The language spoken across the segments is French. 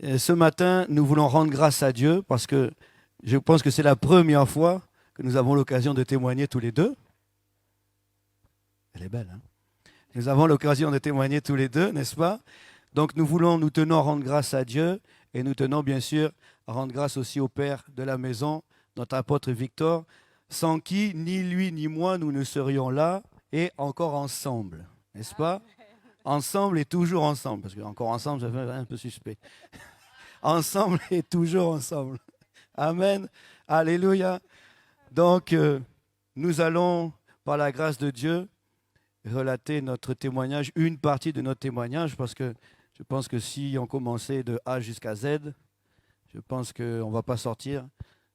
Ce matin, nous voulons rendre grâce à Dieu parce que je pense que c'est la première fois que nous avons l'occasion de témoigner tous les deux. Elle est belle, hein? Nous avons l'occasion de témoigner tous les deux, n'est-ce pas? Donc nous tenons à rendre grâce à Dieu et nous tenons bien sûr à rendre grâce aussi au Père de la maison, notre apôtre Victor, sans qui ni lui ni moi nous ne serions là et encore ensemble, n'est-ce pas? Ensemble et toujours ensemble, parce que encore ensemble, ça fait un peu suspect. Ensemble et toujours ensemble. Amen. Alléluia. Donc, nous allons, par la grâce de Dieu, relater notre témoignage, une partie de notre témoignage, parce que je pense que si on commençait de A jusqu'à Z, je pense qu'on ne va pas sortir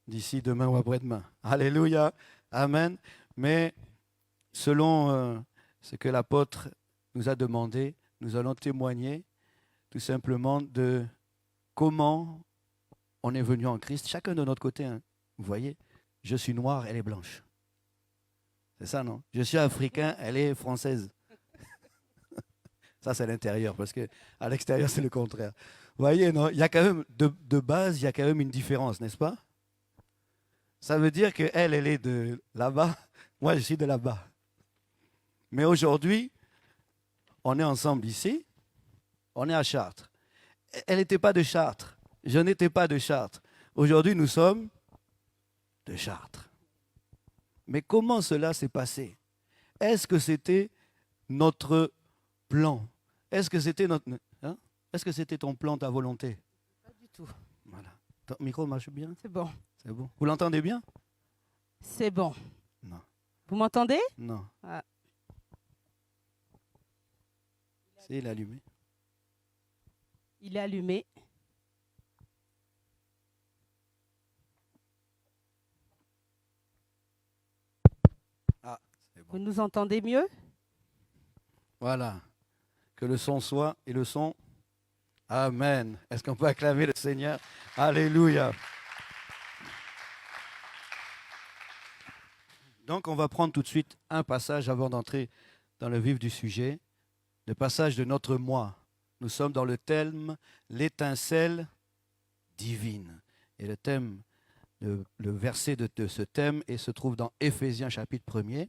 d'ici demain ou après-demain. Alléluia. Amen. Mais selon ce que l'apôtre nous a demandé, nous allons témoigner tout simplement de comment on est venu en Christ, chacun de notre côté. Hein. Vous voyez, je suis noir, elle est blanche. C'est ça, non? Je suis africain, elle est française. Ça, c'est l'intérieur, parce qu'à l'extérieur, c'est le contraire. Vous voyez, non? Il y a quand même, de base, il y a quand même une différence, n'est-ce pas? Ça veut dire qu'elle, elle est de là-bas, moi, je suis de là-bas. Mais aujourd'hui, on est ensemble ici, on est à Chartres. Elle n'était pas de Chartres, je n'étais pas de Chartres. Aujourd'hui, nous sommes de Chartres. Mais comment cela s'est passé? Est-ce que c'était notre plan? Est-ce que c'était notre... Hein? Est-ce que c'était ton plan, ta volonté? Pas du tout. Voilà. Ton micro marche bien? C'est bon. C'est bon. Vous l'entendez bien? C'est bon. Non. Vous m'entendez? Non. Ah. C'est il est allumé. Il est allumé. Ah, c'est bon. Vous nous entendez mieux? Voilà. Que le son soit et le son. Amen. Est-ce qu'on peut acclamer le Seigneur? Alléluia. Donc, on va prendre tout de suite un passage avant d'entrer dans le vif du sujet. Le passage de notre moi. Nous sommes dans le thème l'étincelle divine. Et le thème, le verset de ce thème se trouve dans Éphésiens chapitre 1er.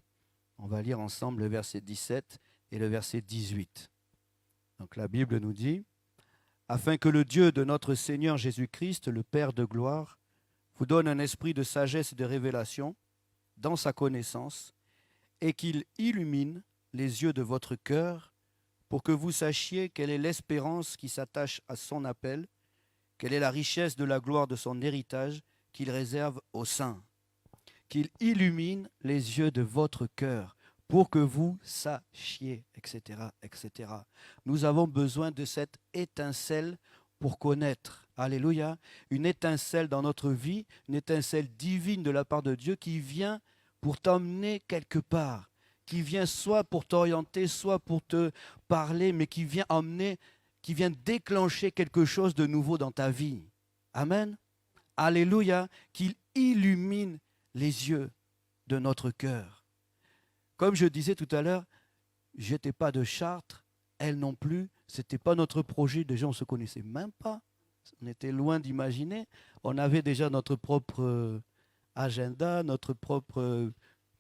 On va lire ensemble le verset 17 et le verset 18. Donc la Bible nous dit « Afin que le Dieu de notre Seigneur Jésus-Christ, le Père de gloire, vous donne un esprit de sagesse et de révélation dans sa connaissance, et qu'il illumine les yeux de votre cœur pour que vous sachiez quelle est l'espérance qui s'attache à son appel, quelle est la richesse de la gloire de son héritage qu'il réserve aux saints. Qu'il illumine les yeux de votre cœur pour que vous sachiez, etc., etc. Nous avons besoin de cette étincelle pour connaître. Alléluia. Une étincelle dans notre vie, une étincelle divine de la part de Dieu qui vient pour t'emmener quelque part, qui vient soit pour t'orienter, soit pour te parler, mais qui vient emmener, qui vient déclencher quelque chose de nouveau dans ta vie. Amen. Alléluia. Qu'il illumine les yeux de notre cœur. Comme je disais tout à l'heure, je n'étais pas de Chartres, elle non plus, ce n'était pas notre projet, déjà on ne se connaissait même pas, on était loin d'imaginer, on avait déjà notre propre agenda, notre propre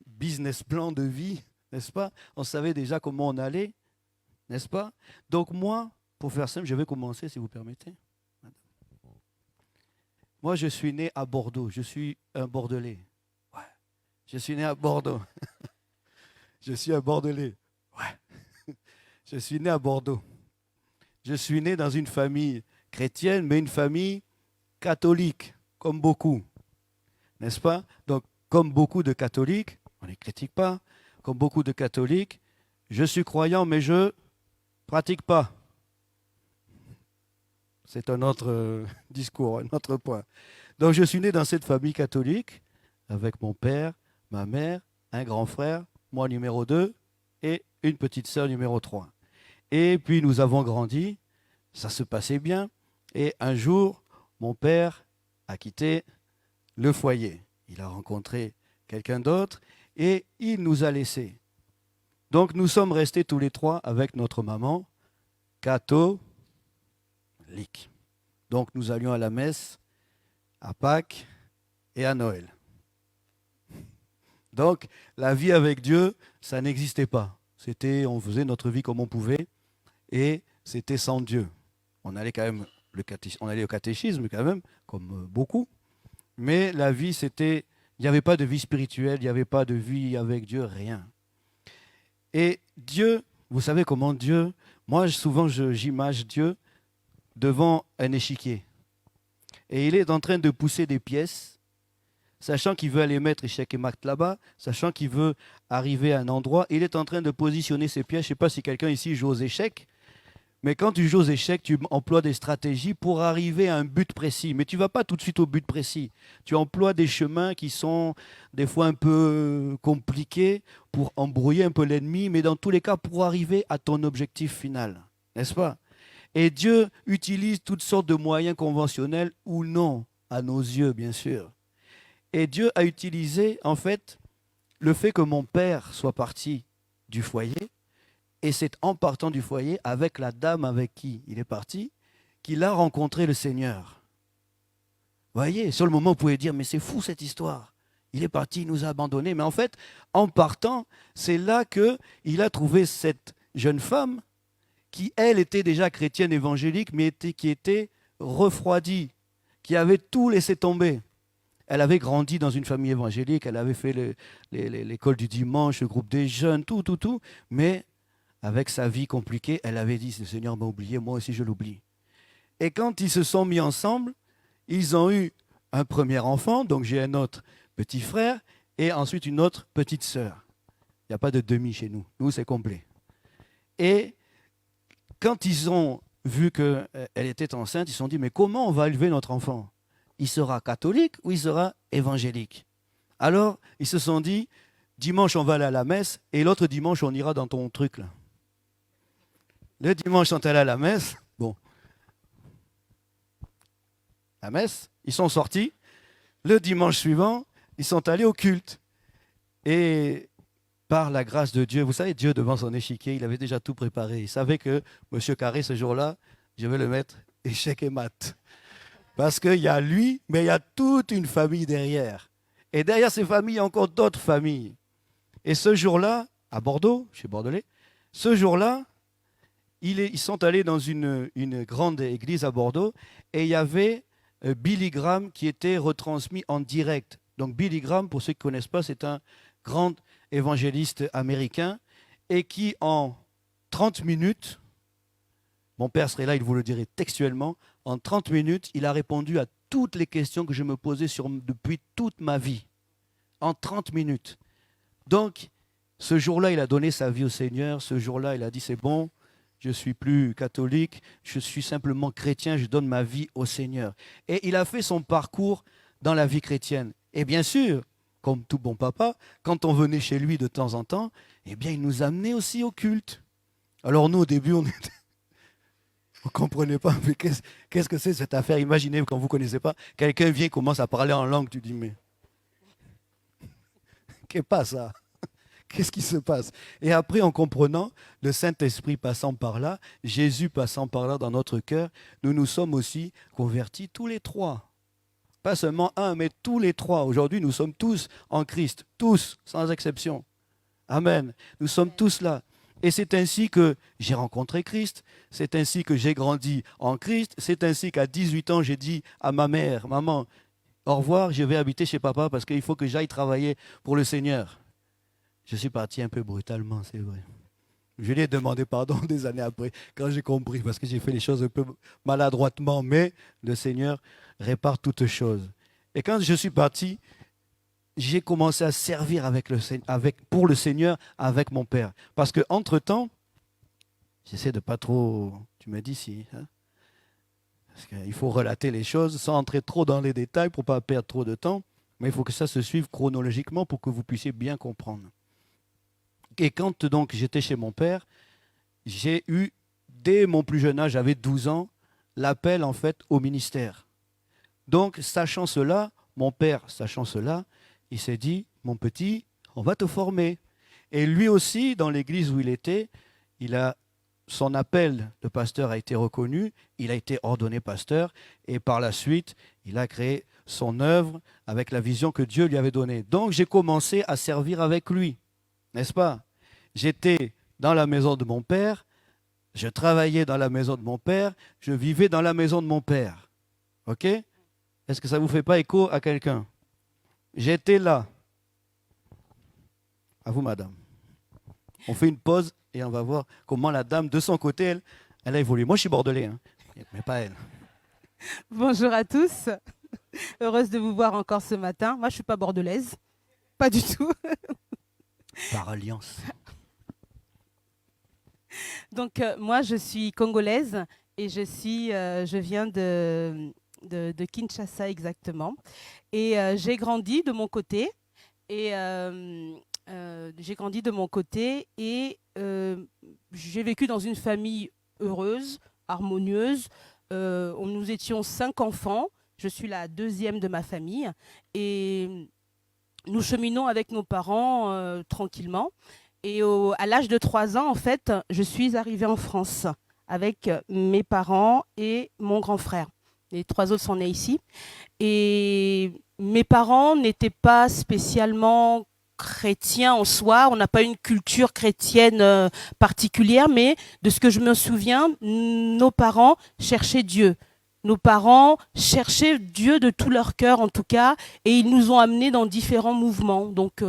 business plan de vie, n'est-ce pas? On savait déjà comment on allait, n'est-ce pas? Donc moi, pour faire simple, je vais commencer si vous permettez. Moi, je suis né à Bordeaux, je suis un Bordelais. Ouais. Je suis né à Bordeaux. Je suis un Bordelais. Ouais. Je suis né à Bordeaux. Je suis né dans une famille chrétienne, mais une famille catholique, comme beaucoup. N'est-ce pas? Donc, comme beaucoup de catholiques, on ne les critique pas, comme beaucoup de catholiques, je suis croyant, mais je ne pratique pas. C'est un autre discours, un autre point. Donc, je suis né dans cette famille catholique, avec mon père, ma mère, un grand frère, moi numéro 2, et une petite sœur numéro 3. Et puis, nous avons grandi, ça se passait bien, et un jour, mon père a quitté le foyer. Il a rencontré quelqu'un d'autre, et il nous a laissés. Donc, nous sommes restés tous les trois avec notre maman, catholique. Donc nous allions à la messe, à Pâques et à Noël. Donc la vie avec Dieu, ça n'existait pas. On faisait notre vie comme on pouvait et c'était sans Dieu. On allait quand même on allait au catéchisme quand même, comme beaucoup. Mais la vie, il n'y avait pas de vie spirituelle, il n'y avait pas de vie avec Dieu, rien. Et Dieu, vous savez comment Dieu, moi souvent j'imagine Dieu devant un échiquier. Et il est en train de pousser des pièces, sachant qu'il veut aller mettre échec et mat là-bas, sachant qu'il veut arriver à un endroit. Il est en train de positionner ses pièces. Je ne sais pas si quelqu'un ici joue aux échecs. Mais quand tu joues aux échecs, tu emploies des stratégies pour arriver à un but précis. Mais tu ne vas pas tout de suite au but précis. Tu emploies des chemins qui sont des fois un peu compliqués pour embrouiller un peu l'ennemi, mais dans tous les cas pour arriver à ton objectif final. N'est-ce pas? Et Dieu utilise toutes sortes de moyens conventionnels ou non, à nos yeux, bien sûr. Et Dieu a utilisé, en fait, le fait que mon père soit parti du foyer. Et c'est en partant du foyer, avec la dame avec qui il est parti, qu'il a rencontré le Seigneur. Vous voyez, sur le moment, vous pouvez dire, mais c'est fou cette histoire. Il est parti, il nous a abandonnés. Mais en fait, en partant, c'est là qu'il a trouvé cette jeune femme qui, elle, était déjà chrétienne évangélique, mais qui était refroidie, qui avait tout laissé tomber. Elle avait grandi dans une famille évangélique, elle avait fait l'école du dimanche, le groupe des jeunes, tout. Mais avec sa vie compliquée, elle avait dit, le Seigneur m'a oublié, moi aussi je l'oublie. Et quand ils se sont mis ensemble, ils ont eu un premier enfant, donc j'ai un autre petit frère, et ensuite une autre petite sœur. Il n'y a pas de demi chez nous, nous c'est complet. Et quand ils ont vu qu'elle était enceinte, ils se sont dit, mais comment on va élever notre enfant? Il sera catholique ou il sera évangélique? Alors, ils se sont dit, dimanche on va aller à la messe, et l'autre dimanche on ira dans ton truc là. Le dimanche, ils sont allés à la messe. Bon. La messe, ils sont sortis. Le dimanche suivant, ils sont allés au culte. Et par la grâce de Dieu, vous savez, Dieu devant son échiquier, il avait déjà tout préparé. Il savait que M. Carré, ce jour-là, je vais le mettre échec et mat. Parce qu'il y a lui, mais il y a toute une famille derrière. Et derrière ces familles, il y a encore d'autres familles. Et ce jour-là, à Bordeaux, je suis bordelais, ce jour-là, ils sont allés dans une grande église à Bordeaux et il y avait Billy Graham qui était retransmis en direct. Donc Billy Graham, pour ceux qui ne connaissent pas, c'est un grand évangéliste américain et qui en 30 minutes, mon père serait là, il vous le dirait textuellement, en 30 minutes, il a répondu à toutes les questions que je me posais depuis toute ma vie. En 30 minutes. Donc, ce jour-là, il a donné sa vie au Seigneur. Ce jour-là, il a dit, c'est bon, je ne suis plus catholique, je suis simplement chrétien, je donne ma vie au Seigneur. Et il a fait son parcours dans la vie chrétienne. Et bien sûr, comme tout bon papa, quand on venait chez lui de temps en temps, eh bien, il nous amenait aussi au culte. Alors nous, au début, on ne comprenait pas, mais qu'est-ce que c'est cette affaire? Imaginez, quand vous ne connaissez pas, quelqu'un vient et commence à parler en langue, tu dis, mais qu'est-ce que c'est ça? Qu'est-ce qui se passe? Et après, en comprenant, le Saint-Esprit passant par là, Jésus passant par là dans notre cœur, nous nous sommes aussi convertis tous les trois. Pas seulement un, mais tous les trois. Aujourd'hui, nous sommes tous en Christ, tous, sans exception. Amen. Nous sommes tous là. Et c'est ainsi que j'ai rencontré Christ, c'est ainsi que j'ai grandi en Christ, c'est ainsi qu'à 18 ans, j'ai dit à ma mère, maman, au revoir, je vais habiter chez papa parce qu'il faut que j'aille travailler pour le Seigneur. Je suis parti un peu brutalement, c'est vrai. Je lui ai demandé pardon des années après, quand j'ai compris, parce que j'ai fait les choses un peu maladroitement, mais le Seigneur répare toutes choses. Et quand je suis parti, j'ai commencé à servir pour le Seigneur avec mon père. Parce qu'entre-temps, j'essaie de pas trop... Tu m'as dit si... Hein, parce qu'il faut relater les choses sans entrer trop dans les détails pour ne pas perdre trop de temps, mais il faut que ça se suive chronologiquement pour que vous puissiez bien comprendre. Et quand donc j'étais chez mon père, j'ai eu, dès mon plus jeune âge, j'avais 12 ans, l'appel en fait au ministère. Donc, sachant cela, mon père, sachant cela, il s'est dit, mon petit, on va te former. Et lui aussi, dans l'église où il était, il a son appel de pasteur a été reconnu, il a été ordonné pasteur, et par la suite, il a créé son œuvre avec la vision que Dieu lui avait donnée. Donc j'ai commencé à servir avec lui, n'est-ce pas? J'étais dans la maison de mon père, je travaillais dans la maison de mon père, je vivais dans la maison de mon père. OK? Est-ce que ça ne vous fait pas écho à quelqu'un? J'étais là. À vous, madame. On fait une pause et on va voir comment la dame, de son côté, elle a évolué. Moi, je suis bordelais, hein, mais pas elle. Bonjour à tous. Heureuse de vous voir encore ce matin. Moi, je ne suis pas bordelaise. Pas du tout. Par alliance. Donc, moi, je suis congolaise et je viens de Kinshasa exactement. Et j'ai grandi de mon côté. Et j'ai vécu dans une famille heureuse, harmonieuse. Nous étions 5 enfants. Je suis la 2e de ma famille. Et nous cheminons avec nos parents tranquillement. Et à l'âge de 3 ans, en fait, je suis arrivée en France avec mes parents et mon grand frère. Les 3 autres sont nés ici. Et mes parents n'étaient pas spécialement chrétiens en soi. On n'a pas une culture chrétienne particulière, mais de ce que je me souviens, nos parents cherchaient Dieu. Nos parents cherchaient Dieu de tout leur cœur, en tout cas, et ils nous ont amenés dans différents mouvements. Donc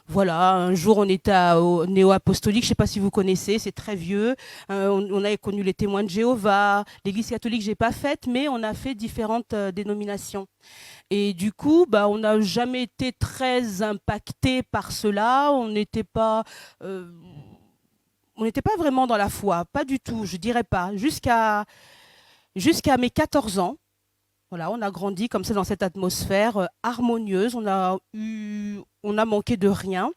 voilà, un jour on était au néo-apostolique, je ne sais pas si vous connaissez, c'est très vieux. On a connu les témoins de Jéhovah, l'église catholique, je n'ai pas faite, mais on a fait différentes dénominations. Et du coup, on n'a jamais été très impactés par cela. On n'était pas vraiment dans la foi, pas du tout, je dirais pas. Jusqu'à mes 14 ans, voilà, on a grandi comme ça dans cette atmosphère harmonieuse. On a manqué de rien.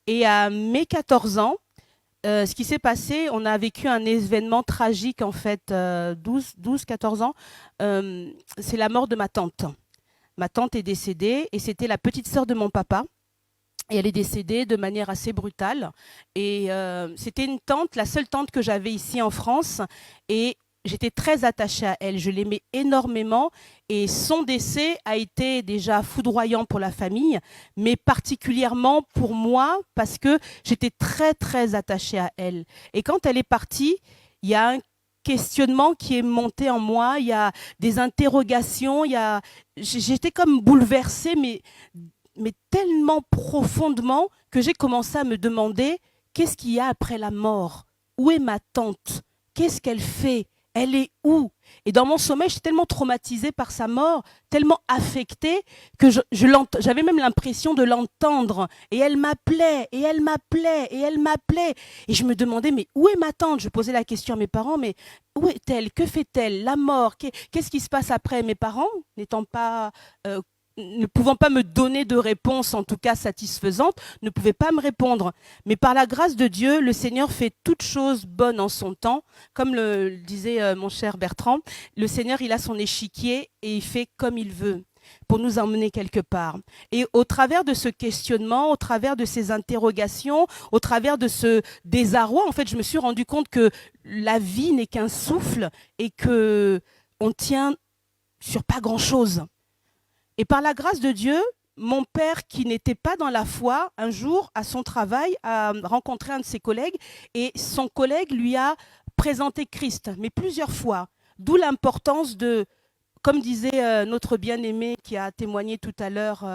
Et à mes 14 ans, ce qui s'est passé, on a vécu un événement tragique en fait, 12-14 ans. C'est la mort de ma tante. Ma tante est décédée et c'était la petite sœur de mon papa. Et elle est décédée de manière assez brutale. Et c'était une tante, la seule tante que j'avais ici en France. Et j'étais très attachée à elle. Je l'aimais énormément. Et son décès a été déjà foudroyant pour la famille, mais particulièrement pour moi, parce que j'étais très, très attachée à elle. Et quand elle est partie, il y a un questionnement qui est monté en moi, il y a des interrogations, j'étais comme bouleversée, mais tellement profondément que j'ai commencé à me demander qu'est-ce qu'il y a après la mort? Où est ma tante? Qu'est-ce qu'elle fait? Elle est où? Et dans mon sommeil, j'étais tellement traumatisée par sa mort, tellement affectée, que j'avais même l'impression de l'entendre. Et elle m'appelait, et elle m'appelait, et elle m'appelait. Et je me demandais, mais où est ma tante? Je posais la question à mes parents, mais où est-elle? Que fait-elle? La mort? Qu'est-ce qui se passe après? Mes parents, ne pouvant pas me donner de réponse, en tout cas satisfaisante, ne pouvaient pas me répondre. Mais par la grâce de Dieu, le Seigneur fait toutes choses bonnes en son temps. Comme le disait mon cher Bertrand, le Seigneur, il a son échiquier et il fait comme il veut pour nous emmener quelque part. Et au travers de ce questionnement, au travers de ces interrogations, au travers de ce désarroi, en fait, je me suis rendu compte que la vie n'est qu'un souffle et qu'on tient sur pas grand-chose. Et par la grâce de Dieu, mon père, qui n'était pas dans la foi, un jour, à son travail, a rencontré un de ses collègues et son collègue lui a présenté Christ, mais plusieurs fois. D'où l'importance de, comme disait notre bien-aimé qui a témoigné tout à l'heure,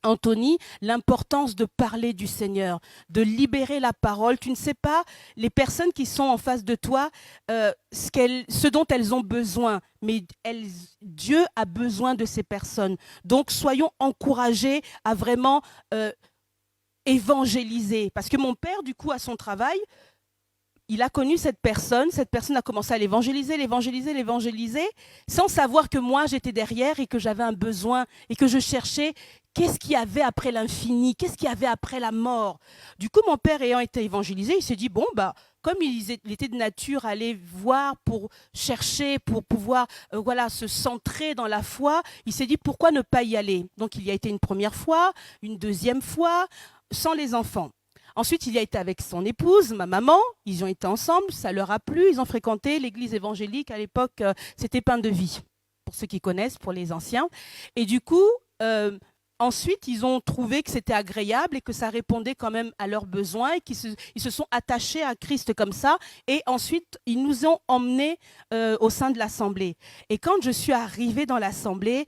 Anthony, l'importance de parler du Seigneur, de libérer la parole. Tu ne sais pas, les personnes qui sont en face de toi, ce dont elles ont besoin, mais Dieu a besoin de ces personnes. Donc, soyons encouragés à vraiment évangéliser. Parce que mon père, du coup, à son travail, il a connu cette personne a commencé à l'évangéliser, sans savoir que moi, j'étais derrière et que j'avais un besoin et que je cherchais qu'est-ce qu'il y avait après l'infini, qu'est-ce qu'il y avait après la mort. Du coup, mon père ayant été évangélisé, il s'est dit, bon, comme il était de nature à aller voir pour chercher, pour pouvoir se centrer dans la foi, il s'est dit, pourquoi ne pas y aller? Donc, il y a été une première fois, une deuxième fois, sans les enfants. Ensuite, il y a été avec son épouse, ma maman. Ils ont été ensemble, ça leur a plu. Ils ont fréquenté l'église évangélique. À l'époque, c'était Pain de Vie, pour ceux qui connaissent, pour les anciens. Et du coup, ensuite, ils ont trouvé que c'était agréable et que ça répondait quand même à leurs besoins et ils se sont attachés à Christ comme ça. Et ensuite, ils nous ont emmenés au sein de l'Assemblée. Et quand je suis arrivée dans l'Assemblée,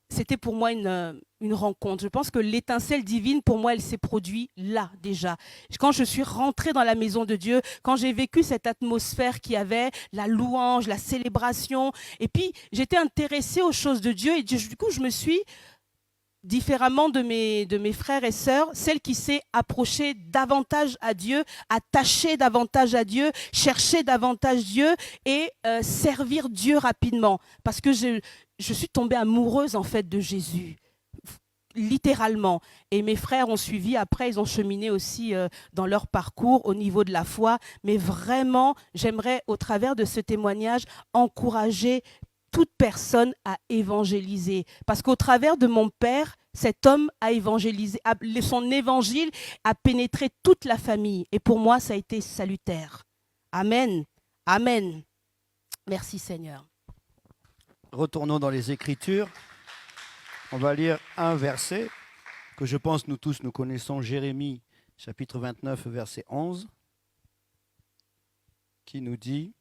c'était pour moi une rencontre. Je pense que l'étincelle divine, pour moi, elle s'est produite là déjà. Quand je suis rentrée dans la maison de Dieu, quand j'ai vécu cette atmosphère qu'il y avait, la louange, la célébration, et puis j'étais intéressée aux choses de Dieu et du coup, je me suis différemment de mes frères et sœurs, celle qui s'est approchée davantage à Dieu, attachée davantage à Dieu, chercher davantage Dieu et servir Dieu rapidement. Parce que je suis tombée amoureuse en fait de Jésus, littéralement. Et mes frères ont suivi après, ils ont cheminé aussi dans leur parcours au niveau de la foi. Mais vraiment, j'aimerais au travers de ce témoignage encourager toute personne à évangéliser. Parce qu'au travers de mon père, cet homme a évangélisé, son évangile a pénétré toute la famille. Et pour moi, ça a été salutaire. Amen. Amen. Merci Seigneur. Retournons dans les Écritures. On va lire un verset que je pense nous tous nous connaissons, Jérémie chapitre 29, verset 11, qui nous dit...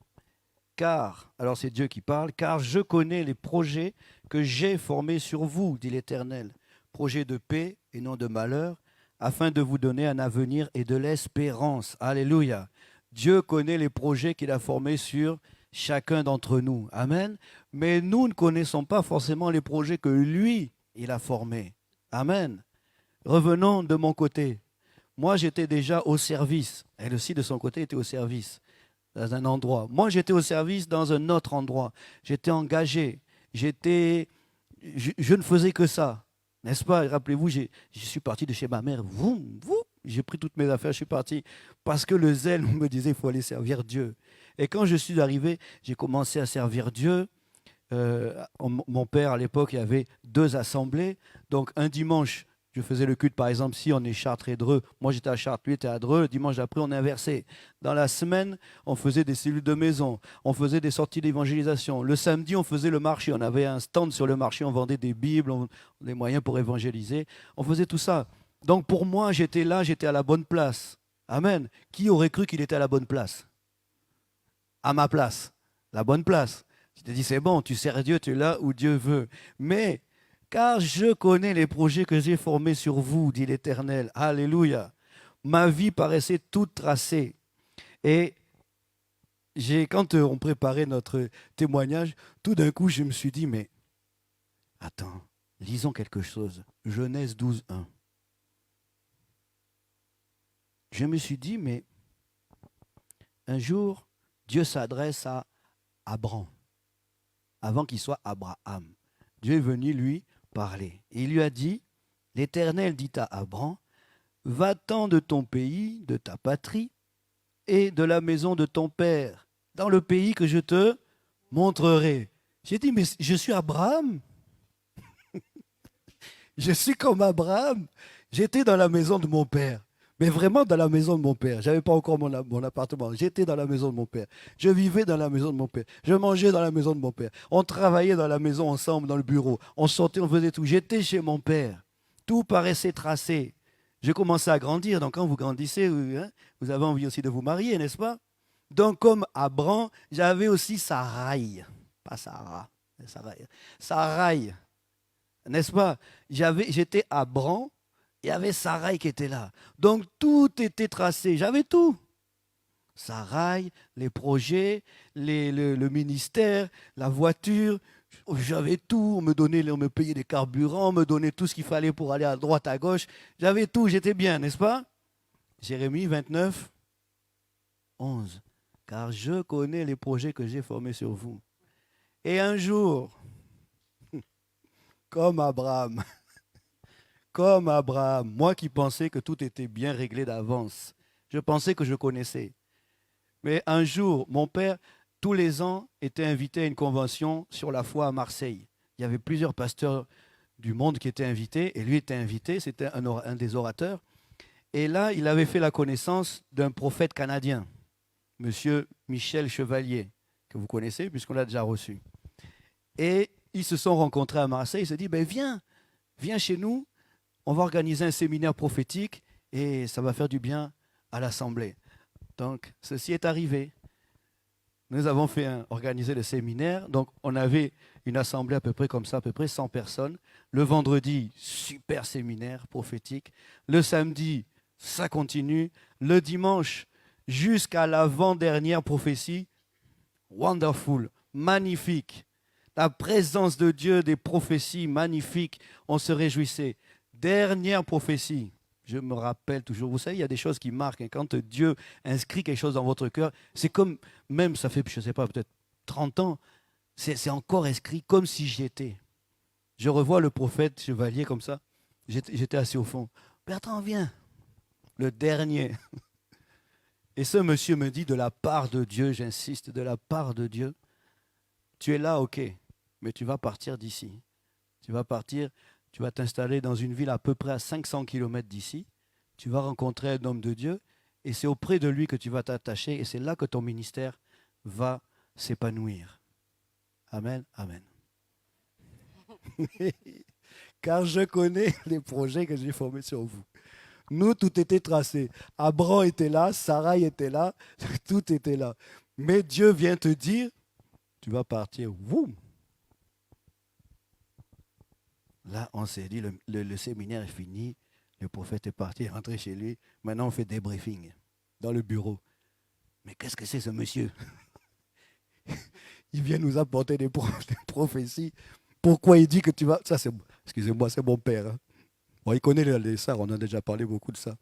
Car, alors c'est Dieu qui parle, car je connais les projets que j'ai formés sur vous, dit l'Éternel, projets de paix et non de malheur, afin de vous donner un avenir et de l'espérance. Alléluia. Dieu connaît les projets qu'il a formés sur chacun d'entre nous. Amen. Mais nous ne connaissons pas forcément les projets que lui, il a formés. Amen. Revenons de mon côté. Moi, j'étais déjà au service. Elle aussi, de son côté, était au service. Dans un endroit. Moi, j'étais au service dans un autre endroit. J'étais engagé. Je ne faisais que ça. N'est-ce pas? Rappelez-vous, je suis parti de chez ma mère. J'ai pris toutes mes affaires, je suis parti. Parce que le zèle me disait qu'il faut aller servir Dieu. Et quand je suis arrivé, j'ai commencé à servir Dieu. Mon père, à l'époque, il y avait 2 assemblées. Donc, un dimanche, je faisais le culte, par exemple, si on est Chartres et Dreux. Moi, j'étais à Chartres, lui était à Dreux. Le dimanche d'après, on est inversé. Dans la semaine, on faisait des cellules de maison. On faisait des sorties d'évangélisation. Le samedi, on faisait le marché. On avait un stand sur le marché. On vendait des Bibles, des moyens pour évangéliser. On faisait tout ça. Donc, pour moi, j'étais là, j'étais à la bonne place. Amen. Qui aurait cru qu'il était à la bonne place? À ma place. La bonne place. Je te dis, c'est bon, tu sers Dieu, tu es là où Dieu veut. Mais... car je connais les projets que j'ai formés sur vous, dit l'Éternel. Alléluia. Ma vie paraissait toute tracée. Et quand on préparait notre témoignage, tout d'un coup, je me suis dit, mais attends, lisons quelque chose. Genèse 12, 1. Je me suis dit, mais un jour, Dieu s'adresse à Abraham, avant qu'il soit Abraham. Dieu est venu lui parler. Et il lui a dit, l'Éternel dit à Abraham, va-t'en de ton pays, de ta patrie, et de la maison de ton père, dans le pays que je te montrerai. J'ai dit, mais je suis Abraham. Je suis comme Abraham. J'étais dans la maison de mon père. Mais vraiment dans la maison de mon père. Je n'avais pas encore mon appartement. J'étais dans la maison de mon père. Je vivais dans la maison de mon père. Je mangeais dans la maison de mon père. On travaillait dans la maison ensemble, dans le bureau. On sortait, on faisait tout. J'étais chez mon père. Tout paraissait tracé. Je commençais à grandir. Donc quand vous grandissez, vous avez envie aussi de vous marier, n'est-ce pas? Donc comme Abraham, j'avais aussi Sarai. Pas Sarah. Sarai. N'est-ce pas? J'étais Abraham. Il y avait Sarai qui était là. Donc tout était tracé. J'avais tout. Sarai, les projets, le ministère, la voiture. J'avais tout. On me payait des carburants, on me donnait tout ce qu'il fallait pour aller à droite, à gauche. J'avais tout. J'étais bien, n'est-ce pas? Jérémie 29, 11. Car je connais les projets que j'ai formés sur vous. Et un jour, comme Abraham, moi qui pensais que tout était bien réglé d'avance, je pensais que je connaissais. Mais un jour, mon père, tous les ans, était invité à une convention sur la foi à Marseille. Il y avait plusieurs pasteurs du monde qui étaient invités, et lui était invité, c'était un des orateurs. Et là, il avait fait la connaissance d'un prophète canadien, monsieur Michel Chevalier, que vous connaissez puisqu'on l'a déjà reçu. Et ils se sont rencontrés à Marseille. Il se dit, ben viens chez nous, on va organiser un séminaire prophétique et ça va faire du bien à l'Assemblée. Donc, ceci est arrivé. Nous avons organisé le séminaire. Donc, on avait une assemblée à peu près comme ça, à peu près 100 personnes. Le vendredi, super séminaire prophétique. Le samedi, ça continue. Le dimanche, jusqu'à l'avant-dernière prophétie, wonderful, magnifique. La présence de Dieu, des prophéties magnifiques. On se réjouissait. Dernière prophétie. Je me rappelle toujours, vous savez, il y a des choses qui marquent. Quand Dieu inscrit quelque chose dans votre cœur, c'est comme, même ça fait, je ne sais pas, peut-être 30 ans, c'est encore inscrit comme si j'y étais. Je revois le prophète Chevalier comme ça. J'étais assis au fond. Bertrand, viens. Le dernier. Et ce monsieur me dit, de la part de Dieu, j'insiste, de la part de Dieu, tu es là, ok, mais tu vas partir d'ici. Tu vas partir. Tu vas t'installer dans une ville à peu près à 500 km d'ici. Tu vas rencontrer un homme de Dieu et c'est auprès de lui que tu vas t'attacher et c'est là que ton ministère va s'épanouir. Amen, amen. Car je connais les projets que j'ai formés sur vous. Nous, tout était tracé. Abraham était là, Sarah était là, tout était là. Mais Dieu vient te dire, tu vas partir. Woum. Là, on s'est dit, le séminaire est fini, le prophète est parti, rentré chez lui. Maintenant, on fait des briefings dans le bureau. Mais qu'est-ce que c'est ce monsieur? Il vient nous apporter des prophéties. Pourquoi il dit que tu vas... Ça, c'est... Excusez-moi, c'est mon père. Hein. Bon, il connaît les Sarres, on a déjà parlé beaucoup de ça.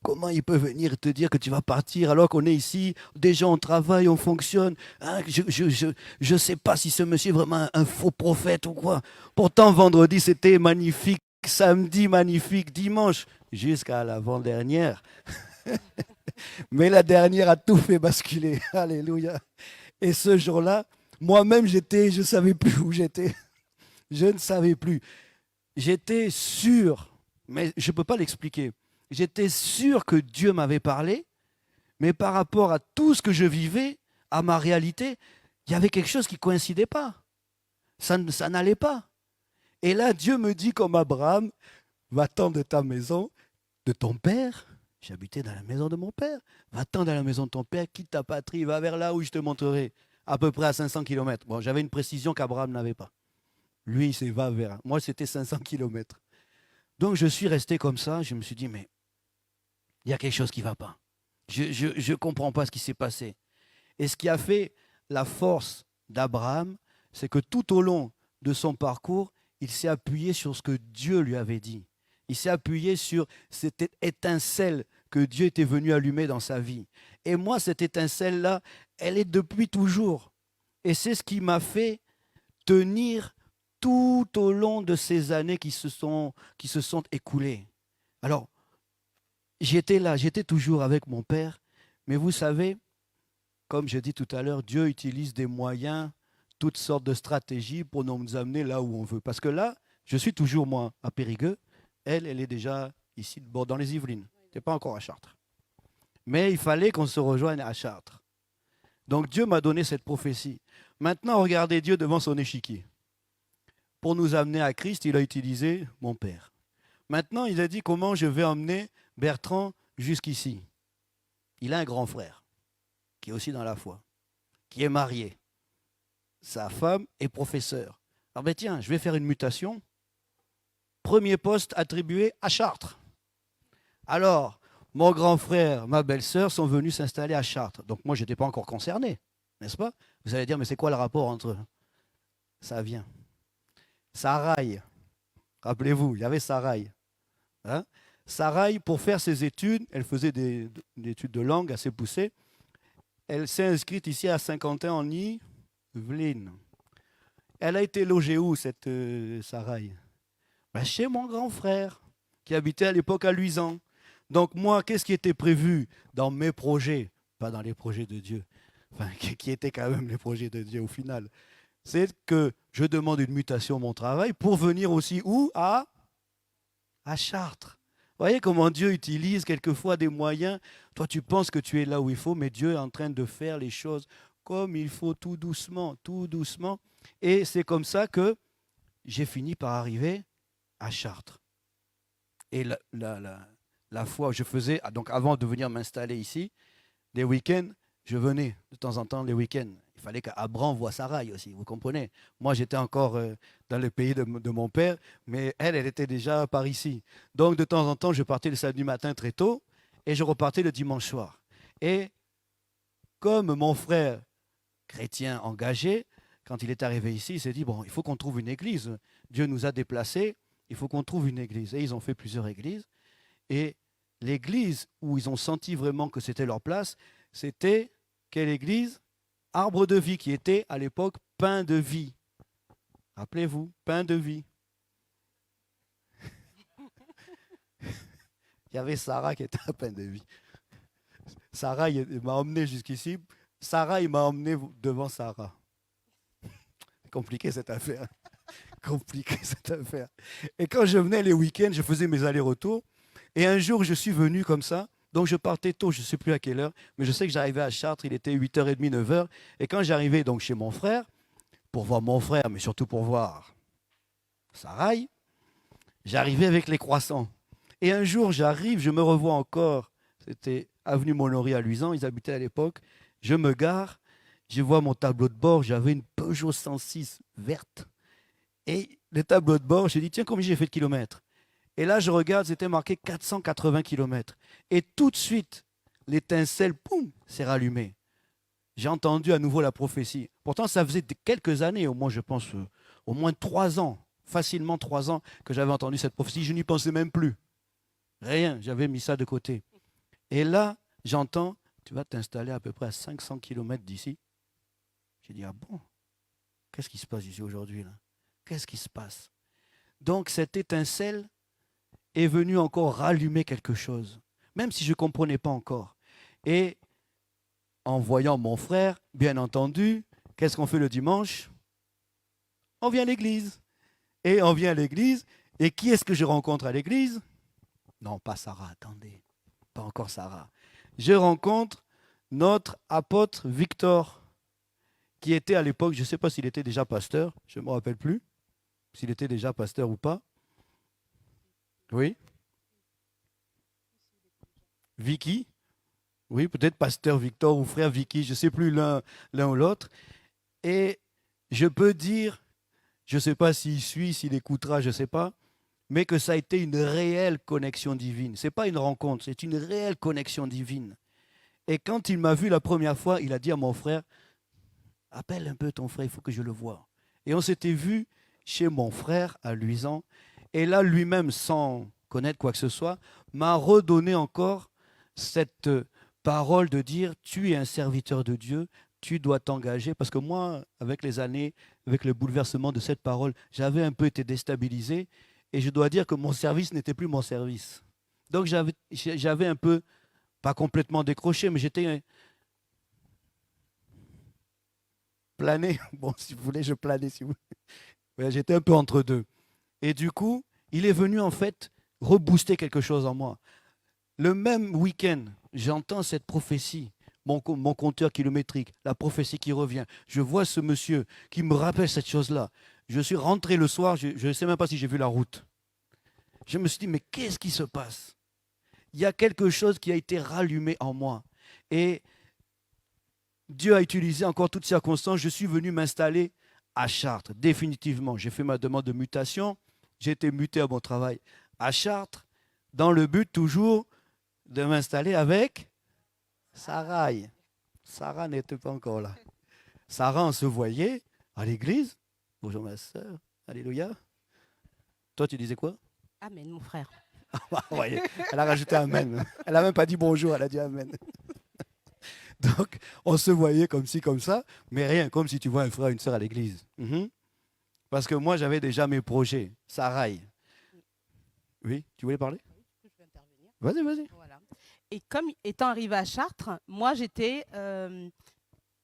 Comment il peut venir te dire que tu vas partir alors qu'on est ici, déjà on travaille, on fonctionne. Hein, je sais pas si ce monsieur est vraiment un faux prophète ou quoi. Pourtant, vendredi, c'était magnifique. Samedi, magnifique. Dimanche, jusqu'à l'avant-dernière. Mais la dernière a tout fait basculer. Alléluia. Et ce jour-là, moi-même, je ne savais plus où j'étais. Je ne savais plus. J'étais sûr, mais je ne peux pas l'expliquer. J'étais sûr que Dieu m'avait parlé, mais par rapport à tout ce que je vivais, à ma réalité, il y avait quelque chose qui ne coïncidait pas. Ça n'allait pas. Et là, Dieu me dit comme Abraham, va-t'en de ta maison, de ton père. J'habitais dans la maison de mon père. Va-t'en dans la maison de ton père, quitte ta patrie, va vers là où je te montrerai, à peu près à 500 km. Bon, j'avais une précision qu'Abraham n'avait pas. Lui, il va vers. Moi, c'était 500 km. Donc, je suis resté comme ça. Je me suis dit, mais il y a quelque chose qui ne va pas. Je ne comprends pas ce qui s'est passé. Et ce qui a fait la force d'Abraham, c'est que tout au long de son parcours, il s'est appuyé sur ce que Dieu lui avait dit. Il s'est appuyé sur cette étincelle que Dieu était venu allumer dans sa vie. Et moi, cette étincelle-là, elle est depuis toujours. Et c'est ce qui m'a fait tenir tout au long de ces années qui se sont écoulées. Alors, j'étais là, j'étais toujours avec mon père, mais vous savez, comme je dis tout à l'heure, Dieu utilise des moyens, toutes sortes de stratégies pour nous amener là où on veut. Parce que là, je suis toujours moi à Périgueux, elle est déjà ici dans les Yvelines, elle n'est pas encore à Chartres. Mais il fallait qu'on se rejoigne à Chartres. Donc Dieu m'a donné cette prophétie. Maintenant, regardez Dieu devant son échiquier. Pour nous amener à Christ, il a utilisé mon père. Maintenant, il a dit comment je vais emmener Bertrand jusqu'ici. Il a un grand frère qui est aussi dans la foi, qui est marié. Sa femme est professeure. Alors ben tiens, je vais faire une mutation. Premier poste attribué à Chartres. Alors, mon grand frère, ma belle-sœur sont venus s'installer à Chartres. Donc moi, je n'étais pas encore concerné, n'est-ce pas? Vous allez dire, mais c'est quoi le rapport entre eux? Ça vient. Sarai, rappelez-vous, il y avait Sarai. Hein? Sarai, pour faire ses études, elle faisait des études de langue assez poussées. Elle s'est inscrite ici à Saint-Quentin en Yvelines. Elle a été logée où, cette Sarai? Ben, chez mon grand frère, qui habitait à l'époque à Luisan. Donc moi, qu'est-ce qui était prévu dans mes projets? Pas dans les projets de Dieu, enfin, qui étaient quand même les projets de Dieu au final. C'est que je demande une mutation à mon travail pour venir aussi où? À Chartres. Voyez comment Dieu utilise quelquefois des moyens. Toi, tu penses que tu es là où il faut, mais Dieu est en train de faire les choses comme il faut, tout doucement, tout doucement. Et c'est comme ça que j'ai fini par arriver à Chartres. Et la fois où je faisais, donc avant de venir m'installer ici, les week-ends, je venais de temps en temps les week-ends. Il fallait qu'Abram voie Sarai aussi, vous comprenez. Moi, j'étais encore dans le pays de mon père, mais elle était déjà par ici. Donc, de temps en temps, je partais le samedi matin très tôt et je repartais le dimanche soir. Et comme mon frère chrétien engagé, quand il est arrivé ici, il s'est dit, bon, il faut qu'on trouve une église. Dieu nous a déplacés, il faut qu'on trouve une église. Et ils ont fait plusieurs églises. Et l'église où ils ont senti vraiment que c'était leur place, c'était quelle église? Arbre de vie, qui était à l'époque pain de vie. Rappelez-vous, pain de vie. Il y avait Sarah qui était à pain de vie. Sarah il m'a emmené jusqu'ici. Sarah, il m'a emmené devant Sarah. Compliqué cette affaire. Compliqué cette affaire. Et quand je venais les week-ends, je faisais mes allers-retours. Et un jour, je suis venu comme ça. Donc, je partais tôt, je ne sais plus à quelle heure, mais je sais que j'arrivais à Chartres, il était 8h30, 9h. Et quand j'arrivais donc chez mon frère, pour voir mon frère, mais surtout pour voir Sarai, j'arrivais avec les croissants. Et un jour, j'arrive, je me revois encore, c'était avenue Montlory à Luisan, ils habitaient à l'époque. Je me gare, je vois mon tableau de bord, j'avais une Peugeot 106 verte. Et le tableau de bord, j'ai dit, tiens, combien j'ai fait de kilomètres? Et là, je regarde, c'était marqué 480 km. Et tout de suite, l'étincelle, poum, s'est rallumée. J'ai entendu à nouveau la prophétie. Pourtant, ça faisait quelques années, au moins, je pense, au moins 3 ans, facilement 3 ans, que j'avais entendu cette prophétie. Je n'y pensais même plus. Rien, j'avais mis ça de côté. Et là, j'entends, tu vas t'installer à peu près à 500 km d'ici. J'ai dit, ah bon? Qu'est-ce qui se passe ici aujourd'hui, là? Qu'est-ce qui se passe? Donc, cette étincelle est venue encore rallumer quelque chose, même si je ne comprenais pas encore. Et en voyant mon frère, bien entendu, qu'est-ce qu'on fait le dimanche? On vient à l'église. Et on vient à l'église. Et qui est-ce que je rencontre à l'église? Non, pas Sarah, attendez. Pas encore Sarah. Je rencontre notre apôtre Victor, qui était à l'époque, je ne sais pas s'il était déjà pasteur, je ne me rappelle plus, s'il était déjà pasteur ou pas. Oui. Vicky. Oui, peut-être pasteur Victor ou frère Vicky, je ne sais plus l'un ou l'autre. Et je peux dire, je ne sais pas s'il suit, s'il écoutera, je ne sais pas, mais que ça a été une réelle connexion divine. Ce n'est pas une rencontre, c'est une réelle connexion divine. Et quand il m'a vu la première fois, il a dit à mon frère, appelle un peu ton frère, il faut que je le voie. Et on s'était vu chez mon frère à Luisan. Et là, lui-même, sans connaître quoi que ce soit, m'a redonné encore cette parole de dire, tu es un serviteur de Dieu, tu dois t'engager. Parce que moi, avec les années, avec le bouleversement de cette parole, j'avais un peu été déstabilisé. Et je dois dire que mon service n'était plus mon service. Donc j'avais un peu, pas complètement décroché, mais j'étais plané. Bon, si vous voulez, je planais. Si vous... ouais, j'étais un peu entre deux. Et du coup, il est venu en fait rebooster quelque chose en moi. Le même week-end, j'entends cette prophétie, mon compteur kilométrique, la prophétie qui revient. Je vois ce monsieur qui me rappelle cette chose-là. Je suis rentré le soir, je ne sais même pas si j'ai vu la route. Je me suis dit, mais qu'est-ce qui se passe? Il y a quelque chose qui a été rallumé en moi. Et Dieu a utilisé encore toutes circonstances. Je suis venu m'installer à Chartres, définitivement. J'ai fait ma demande de mutation. J'ai été muté à mon travail à Chartres, dans le but toujours de m'installer avec Sarai. Sarah n'était pas encore là. Sarah, on se voyait à l'église. Bonjour ma soeur. Alléluia. Toi, tu disais quoi? Amen, mon frère. Ouais, elle a rajouté Amen. Elle n'a même pas dit bonjour, elle a dit Amen. Donc, on se voyait comme ci, comme ça, mais rien, comme si tu vois un frère, une soeur à l'église. Parce que moi, j'avais déjà mes projets. Sarai. Oui, tu voulais parler? Je peux intervenir. Vas-y, vas-y. Voilà. Et comme étant arrivée à Chartres, moi j'étais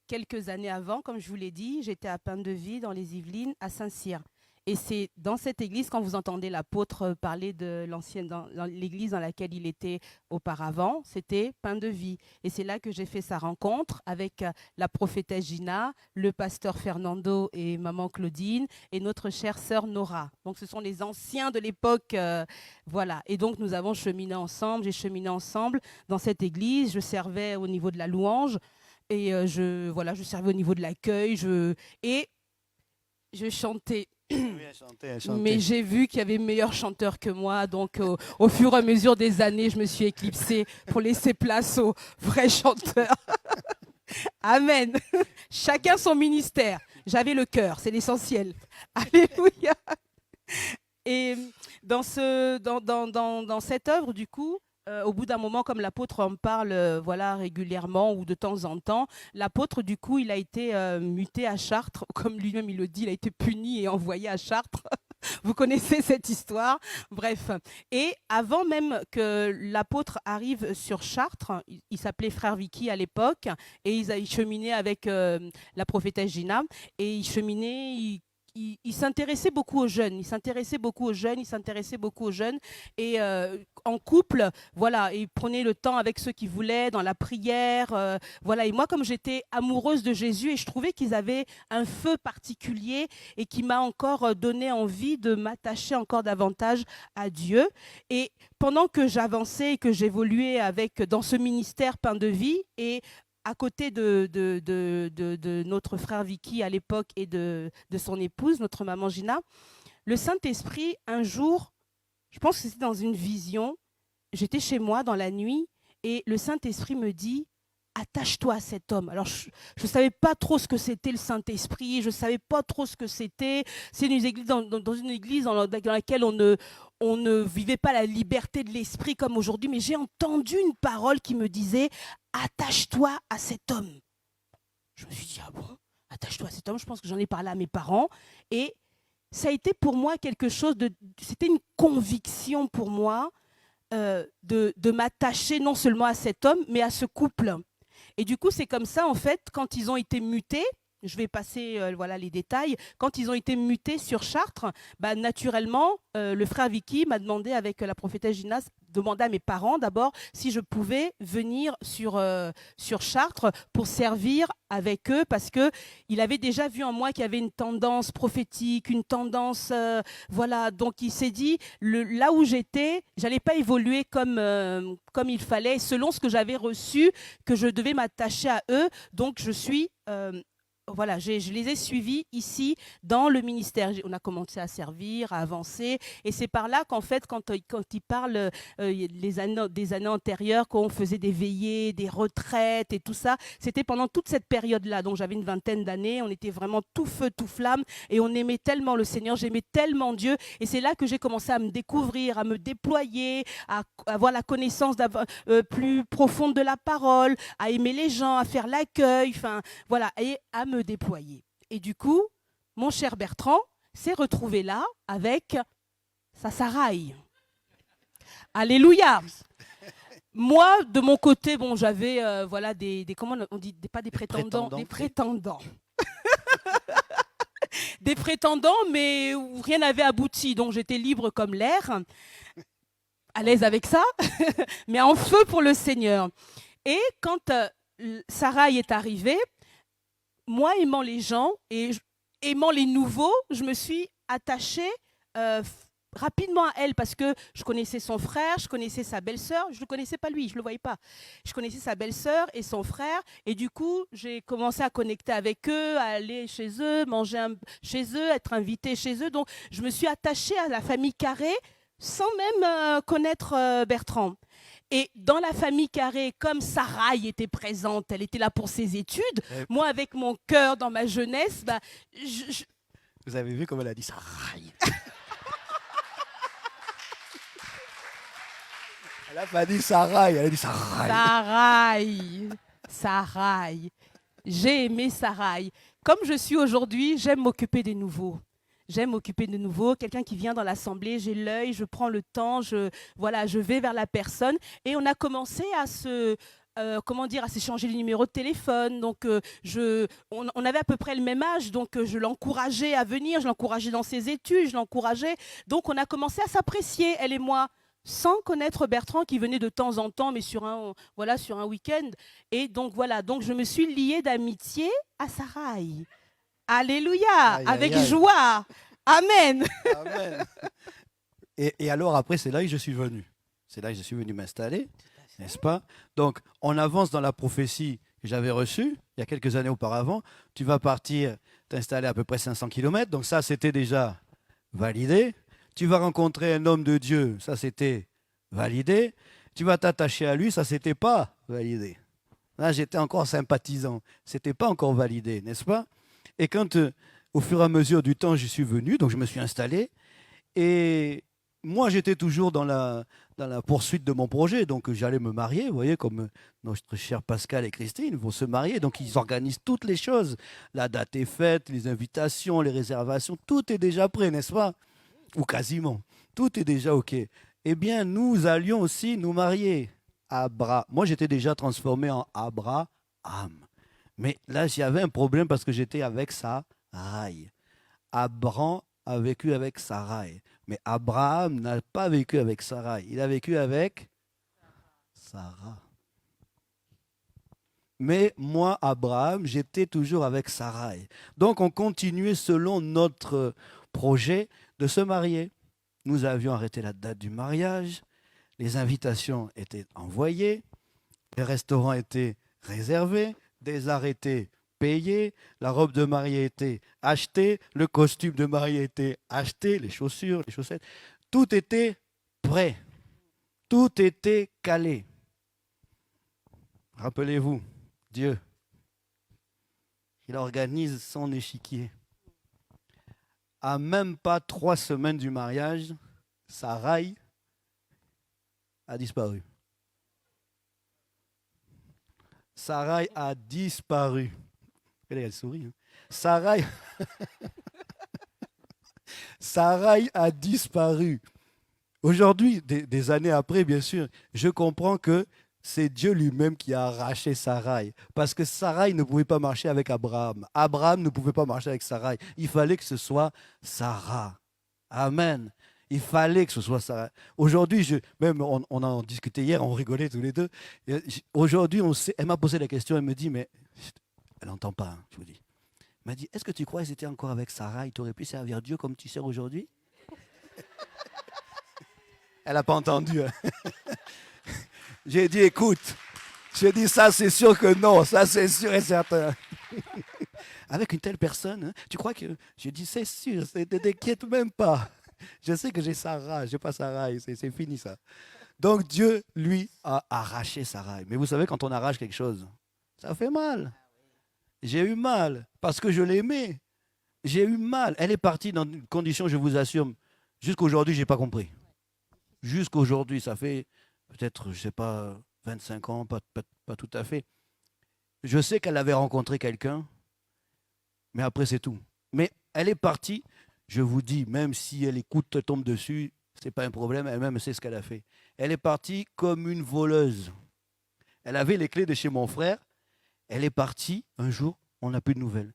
quelques années avant, comme je vous l'ai dit, j'étais à Pain-de-Vie dans les Yvelines, à Saint-Cyr. Et c'est dans cette église, quand vous entendez l'apôtre parler de l'ancienne, dans l'église dans laquelle il était auparavant, c'était Pain de Vie. Et c'est là que j'ai fait sa rencontre avec la prophétesse Gina, le pasteur Fernando et maman Claudine et notre chère sœur Nora. Donc ce sont les anciens de l'époque, voilà. Et donc nous avons cheminé ensemble, j'ai cheminé ensemble dans cette église. Je servais au niveau de la louange et je servais au niveau de l'accueil et je chantais. Oui, elle chantait. Mais j'ai vu qu'il y avait meilleurs chanteurs que moi, donc au fur et à mesure des années, je me suis éclipsée pour laisser place aux vrais chanteurs. Amen. Chacun son ministère. J'avais le cœur, c'est l'essentiel. Alléluia. Et dans cette œuvre, du coup, au bout d'un moment, comme l'apôtre en parle régulièrement ou de temps en temps, l'apôtre, du coup, il a été muté à Chartres. Comme lui-même, il le dit, il a été puni et envoyé à Chartres. Vous connaissez cette histoire. Bref. Et avant même que l'apôtre arrive sur Chartres, il s'appelait Frère Vicky à l'époque, et il cheminait avec la prophétesse Gina, et il cheminait, il s'intéressait beaucoup aux jeunes, et en couple, voilà, il prenait le temps avec ceux qui voulaient, dans la prière, voilà. Et moi, comme j'étais amoureuse de Jésus et je trouvais qu'ils avaient un feu particulier et qui m'a encore donné envie de m'attacher encore davantage à Dieu. Et pendant que j'avançais et que j'évoluais dans ce ministère Pain de Vie et à côté de notre frère Vicky à l'époque et de son épouse, notre maman Gina, le Saint-Esprit, un jour, je pense que c'était dans une vision, j'étais chez moi dans la nuit et le Saint-Esprit me dit « Attache-toi à cet homme ». Alors, je ne savais pas trop ce que c'était le Saint-Esprit, je ne savais pas trop ce que c'était. C'est une église dans une église dans laquelle on ne vivait pas la liberté de l'esprit comme aujourd'hui, mais j'ai entendu une parole qui me disait « Attache-toi à cet homme ». Je me suis dit « Ah bon, attache-toi à cet homme ». Je pense que j'en ai parlé à mes parents et ça a été pour moi quelque chose c'était une conviction pour moi de m'attacher non seulement à cet homme, mais à ce couple. Et du coup, c'est comme ça, en fait, quand ils ont été mutés, je vais passer les détails, quand ils ont été mutés sur Chartres, naturellement, le frère Vicky m'a demandé, avec la prophétesse Gina, demandé à mes parents d'abord si je pouvais venir sur Chartres pour servir avec eux, parce qu'il avait déjà vu en moi qu'il y avait une tendance prophétique, une tendance, donc il s'est dit, là où j'étais, j'allais pas évoluer comme il fallait, selon ce que j'avais reçu, que je devais m'attacher à eux, donc je suis... je les ai suivis ici dans le ministère. On a commencé à servir, à avancer. Et c'est par là qu'en fait, quand ils parlent des années antérieures, qu'on faisait des veillées, des retraites et tout ça, c'était pendant toute cette période-là. Donc j'avais une vingtaine d'années, on était vraiment tout feu, tout flamme. Et on aimait tellement le Seigneur, j'aimais tellement Dieu. Et c'est là que j'ai commencé à me découvrir, à me déployer, à avoir la connaissance plus profonde de la parole, à aimer les gens, à faire l'accueil, et à me déployer. Et du coup, mon cher Bertrand s'est retrouvé là avec sa Sarai. Alléluia. Moi, de mon côté, j'avais comment on dit, pas des prétendants, des prétendants. Des prétendants, mais où rien n'avait abouti. Donc j'étais libre comme l'air, à l'aise avec ça, mais en feu pour le Seigneur. Et quand Sarai est arrivée, moi, aimant les gens et aimant les nouveaux, je me suis attachée rapidement à elle parce que je connaissais son frère, je connaissais sa belle-sœur. Je ne le connaissais pas lui, je ne le voyais pas. Je connaissais sa belle-sœur et son frère. Et du coup, j'ai commencé à connecter avec eux, à aller chez eux, manger chez eux, être invitée chez eux. Donc, je me suis attachée à la famille Carré sans même connaître Bertrand. Et dans la famille Carré, comme Sarai était présente, elle était là pour ses études. Moi, avec mon cœur dans ma jeunesse, Vous avez vu comme elle a dit Sarai. Elle n'a pas dit Sarai, elle a dit Sarai. Sarai. J'ai aimé Sarai. Comme je suis aujourd'hui, j'aime m'occuper des nouveaux. J'aime m'occuper de nouveau. Quelqu'un qui vient dans l'assemblée, j'ai l'œil, je prends le temps, je vais vers la personne. Et on a commencé comment dire, à s'échanger les numéros de téléphone. Donc, on avait à peu près le même âge, donc je l'encourageais à venir, je l'encourageais dans ses études, je l'encourageais. Donc, on a commencé à s'apprécier, elle et moi, sans connaître Bertrand qui venait de temps en temps, mais voilà, sur un week-end. Et donc, voilà, donc je me suis liée d'amitié à Sarai. Alléluia, Aïe, aïe, avec aïe. joie. Amen. Amen. Et alors après, c'est là que je suis venu. C'est là que je suis venu m'installer, n'est-ce pas? Donc, on avance dans la prophétie que j'avais reçue il y a quelques années auparavant. Tu vas partir t'installer à peu près 500 km. Donc ça, c'était déjà validé. Tu vas rencontrer un homme de Dieu. Ça, c'était validé. Tu vas t'attacher à lui. Ça, c'était pas validé. Là, j'étais encore sympathisant. C'était pas encore validé, n'est-ce pas? Et quand, au fur et à mesure du temps, je suis venu, donc je me suis installé. Et moi, j'étais toujours dans la poursuite de mon projet. Donc, j'allais me marier, vous voyez, comme notre cher Pascal et Christine vont se marier. Donc, ils organisent toutes les choses. La date est faite, les invitations, les réservations, tout est déjà prêt, n'est-ce pas? Ou quasiment. Tout est déjà OK. Eh bien, nous allions aussi nous marier. Moi, j'étais déjà transformé en Abraham. Mais là, j'avais un problème parce que j'étais avec Sarai. Abraham a vécu avec Sarai. Mais Abraham n'a pas vécu avec Sarai. Il a vécu avec Sarah. Mais moi, Abraham, j'étais toujours avec Sarai. Donc, on continuait selon notre projet de se marier. Nous avions arrêté la date du mariage. Les invitations étaient envoyées. Les restaurants étaient réservés. Des arrêtés payés. La robe de mariée était achetée. Le costume de mariée était acheté. Les chaussures, les chaussettes. Tout était prêt. Tout était calé. Rappelez-vous, Dieu, il organise son échiquier. À même pas 3 semaines du mariage, Sarai a disparu. Sarai a disparu. Elle sourit. Hein. Sarai a disparu. Aujourd'hui, des années après, bien sûr, je comprends que c'est Dieu lui-même qui a arraché Sarai. Parce que Sarai ne pouvait pas marcher avec Abraham. Abraham ne pouvait pas marcher avec Sarai. Il fallait que ce soit Sarah. Amen. Il fallait que ce soit Sarah. Aujourd'hui, même on en discutait hier, on rigolait tous les deux. Aujourd'hui, elle m'a posé la question, elle me dit, mais elle n'entend pas, hein, je vous dis. Elle m'a dit, est-ce que tu crois que c'était encore avec Sarah, tu aurais pu servir Dieu comme tu sers aujourd'hui? Elle n'a pas entendu. Hein. J'ai dit, écoute, j'ai dit, ça c'est sûr que non, ça c'est sûr et certain. Avec une telle personne, hein, tu crois que... Je dis, c'est sûr, ne t'inquiète même pas. Je sais que j'ai Sarah, je n'ai pas Sarah, c'est fini ça. Donc Dieu, lui, a arraché Sarah. Mais vous savez, quand on arrache quelque chose, ça fait mal. J'ai eu mal parce que je l'aimais. J'ai eu mal. Elle est partie dans une condition, je vous assure, jusqu'aujourd'hui, je n'ai pas compris. Jusqu'aujourd'hui, ça fait peut-être, je ne sais pas, 25 ans, pas tout à fait. Je sais qu'elle avait rencontré quelqu'un, mais après c'est tout. Mais elle est partie, je vous dis, même si elle écoute, te tombe dessus, ce n'est pas un problème, elle-même sait ce qu'elle a fait. Elle est partie comme une voleuse. Elle avait les clés de chez mon frère, elle est partie, un jour, on n'a plus de nouvelles.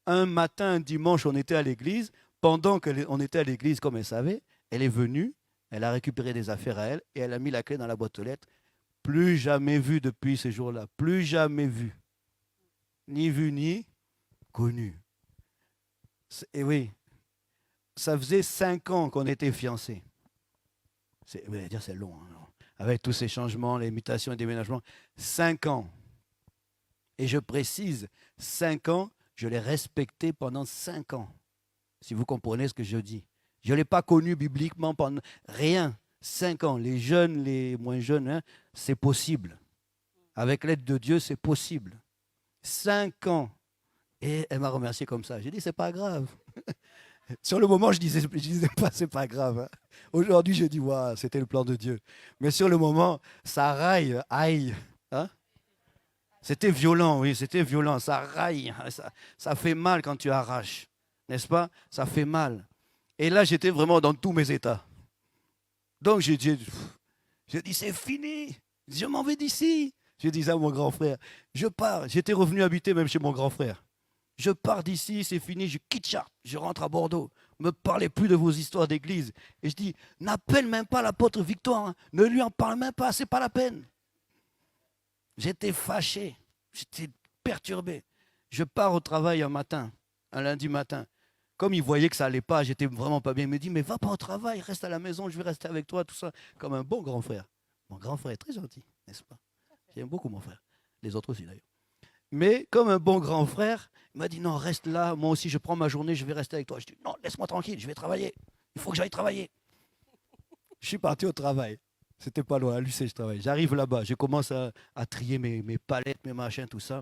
Un matin, un dimanche, on était à l'église, pendant qu'on était à l'église, comme elle savait, elle est venue, elle a récupéré des affaires à elle, et elle a mis la clé dans la boîte aux lettres. Plus jamais vue depuis ce jour-là, plus jamais vue. Ni vue, ni connue. Et oui, ça faisait 5 ans qu'on était fiancés. Vous allez dire c'est long, hein, avec tous ces changements, les mutations et déménagements. 5 ans. Et je précise, 5 ans, je l'ai respecté pendant 5 ans. Si vous comprenez ce que je dis. Je ne l'ai pas connu bibliquement pendant rien. 5 ans. Les jeunes, les moins jeunes, hein, c'est possible. Avec l'aide de Dieu, c'est possible. 5 ans. Et elle m'a remercié comme ça. J'ai dit, c'est pas grave. Sur le moment, je disais pas, c'est pas grave. Hein. Aujourd'hui, je dis, waouh, c'était le plan de Dieu. Mais sur le moment, ça raille, aïe. Hein? C'était violent, oui, c'était violent. Ça raille, ça fait mal quand tu arraches. N'est-ce pas? Ça fait mal. Et là, j'étais vraiment dans tous mes états. Donc, j'ai dit, c'est fini. Je m'en vais d'ici. Je disais à mon grand frère, je pars. J'étais revenu habiter même chez mon grand frère. Je pars d'ici, c'est fini, je quitte Chartres, je rentre à Bordeaux. Ne me parlez plus de vos histoires d'église. Et je dis, n'appelle même pas l'apôtre Victoire, hein. Ne lui en parle même pas, c'est pas la peine. J'étais fâché, j'étais perturbé. Je pars au travail un lundi matin. Comme il voyait que ça allait pas, j'étais vraiment pas bien. Il me dit, mais va pas au travail, reste à la maison, je vais rester avec toi, tout ça. Comme un bon grand frère. Mon grand frère est très gentil, n'est-ce pas? J'aime beaucoup mon frère. Les autres aussi d'ailleurs. Mais comme un bon grand frère, il m'a dit, non, reste là, moi aussi je prends ma journée, je vais rester avec toi. Je dis, non, laisse-moi tranquille, je vais travailler. Il faut que j'aille travailler. Je suis parti au travail. C'était pas loin, à l'UC, je travaille. J'arrive là-bas, je commence à trier mes palettes, mes machins, tout ça.